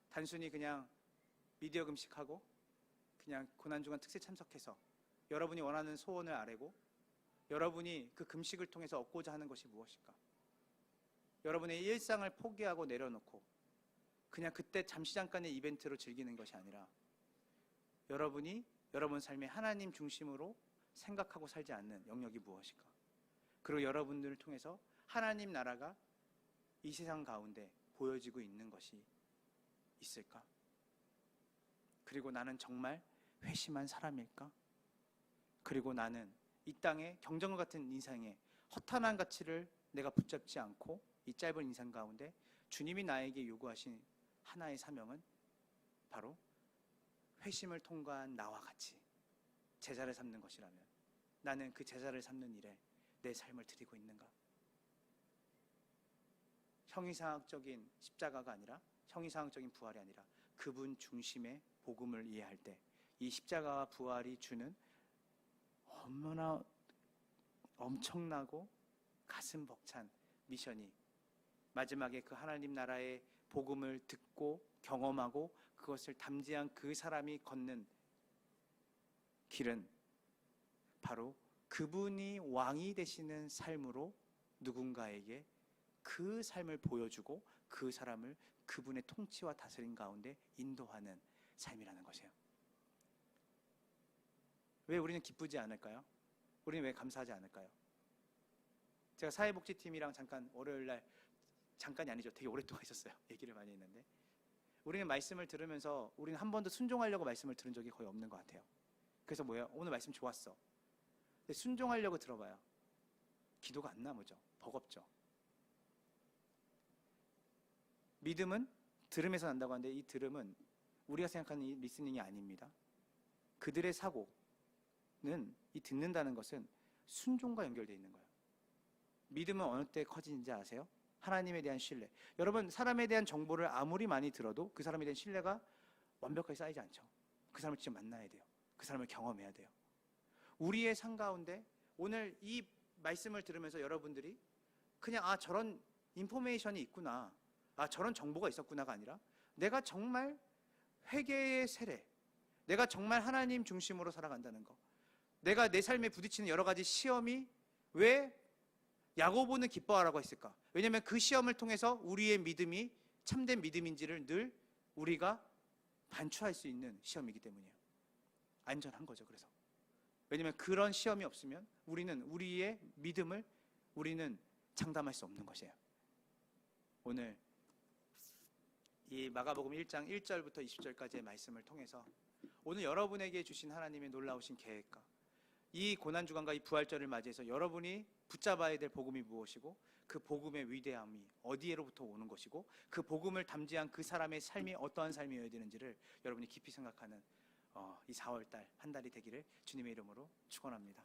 단순히 그냥 미디어 금식하고 그냥 고난주간 특세 참석해서 여러분이 원하는 소원을 아뢰고 여러분이 그 금식을 통해서 얻고자 하는 것이 무엇일까? 여러분의 일상을 포기하고 내려놓고 그냥 그때 잠시 잠깐의 이벤트로 즐기는 것이 아니라 여러분이 여러분 삶의 하나님 중심으로 생각하고 살지 않는 영역이 무엇일까? 그리고 여러분들을 통해서 하나님 나라가 이 세상 가운데 보여지고 있는 것이 있을까? 그리고 나는 정말 회심한 사람일까? 그리고 나는 이 땅의 경전과 같은 인생에 허탄한 가치를 내가 붙잡지 않고 이 짧은 인생 가운데 주님이 나에게 요구하신 하나의 사명은 바로 회심을 통과한 나와 같이 제자를 삼는 것이라면 나는 그 제자를 삼는 일에 내 삶을 드리고 있는가? 형이상학적인 십자가가 아니라 형이상학적인 부활이 아니라 그분 중심의 복음을 이해할 때 이 십자가와 부활이 주는 얼마나 엄청나고 가슴 벅찬 미션이 마지막에 그 하나님 나라의 복음을 듣고 경험하고 그것을 담지한 그 사람이 걷는 길은 바로 그분이 왕이 되시는 삶으로 누군가에게 그 삶을 보여주고 그 사람을 그분의 통치와 다스림 가운데 인도하는 삶이라는 것이에요. 왜 우리는 기쁘지 않을까요? 우리는 왜 감사하지 않을까요? 제가 사회복지팀이랑 잠깐 월요일날 잠깐이 아니죠. 되게 오랫동안 있었어요. 얘기를 많이 했는데 우리는 말씀을 들으면서 우리는 한 번도 순종하려고 말씀을 들은 적이 거의 없는 것 같아요. 그래서 뭐예요? 오늘 말씀 좋았어. 근데 순종하려고 들어봐요. 기도가 안 나오죠. 버겁죠. 믿음은 들음에서 난다고 하는데 이 들음은 우리가 생각하는 이 리스닝이 아닙니다. 그들의 사고는 이 듣는다는 것은 순종과 연결되어 있는 거예요. 믿음은 어느 때 커지는지 아세요? 하나님에 대한 신뢰. 여러분, 사람에 대한 정보를 아무리 많이 들어도 그 사람에 대한 신뢰가 완벽하게 쌓이지 않죠. 그 사람을 직접 만나야 돼요. 그 사람을 경험해야 돼요. 우리의 삶 가운데 오늘 이 말씀을 들으면서 여러분들이 그냥 저런 인포메이션이 있구나, 저런 정보가 있었구나가 아니라 내가 정말 회개의 세례, 내가 정말 하나님 중심으로 살아간다는 거, 내가 내 삶에 부딪히는 여러 가지 시험이 왜 야고보는 기뻐하라고 했을까? 왜냐하면 그 시험을 통해서 우리의 믿음이 참된 믿음인지를 늘 우리가 반추할 수 있는 시험이기 때문이에요. 안전한 거죠. 그래서 왜냐하면 그런 시험이 없으면 우리는 우리의 믿음을 우리는 장담할 수 없는 것이에요. 오늘 이 마가복음 1장 1절부터 20절까지의 말씀을 통해서 오늘 여러분에게 주신 하나님의 놀라우신 계획과 이 고난주간과 이 부활절을 맞이해서 여러분이 붙잡아야 될 복음이 무엇이고 그 복음의 위대함이 어디에로부터 오는 것이고 그 복음을 담지한 그 사람의 삶이 어떠한 삶이어야 되는지를 여러분이 깊이 생각하는 이 4월달 한 달이 되기를 주님의 이름으로 축원합니다.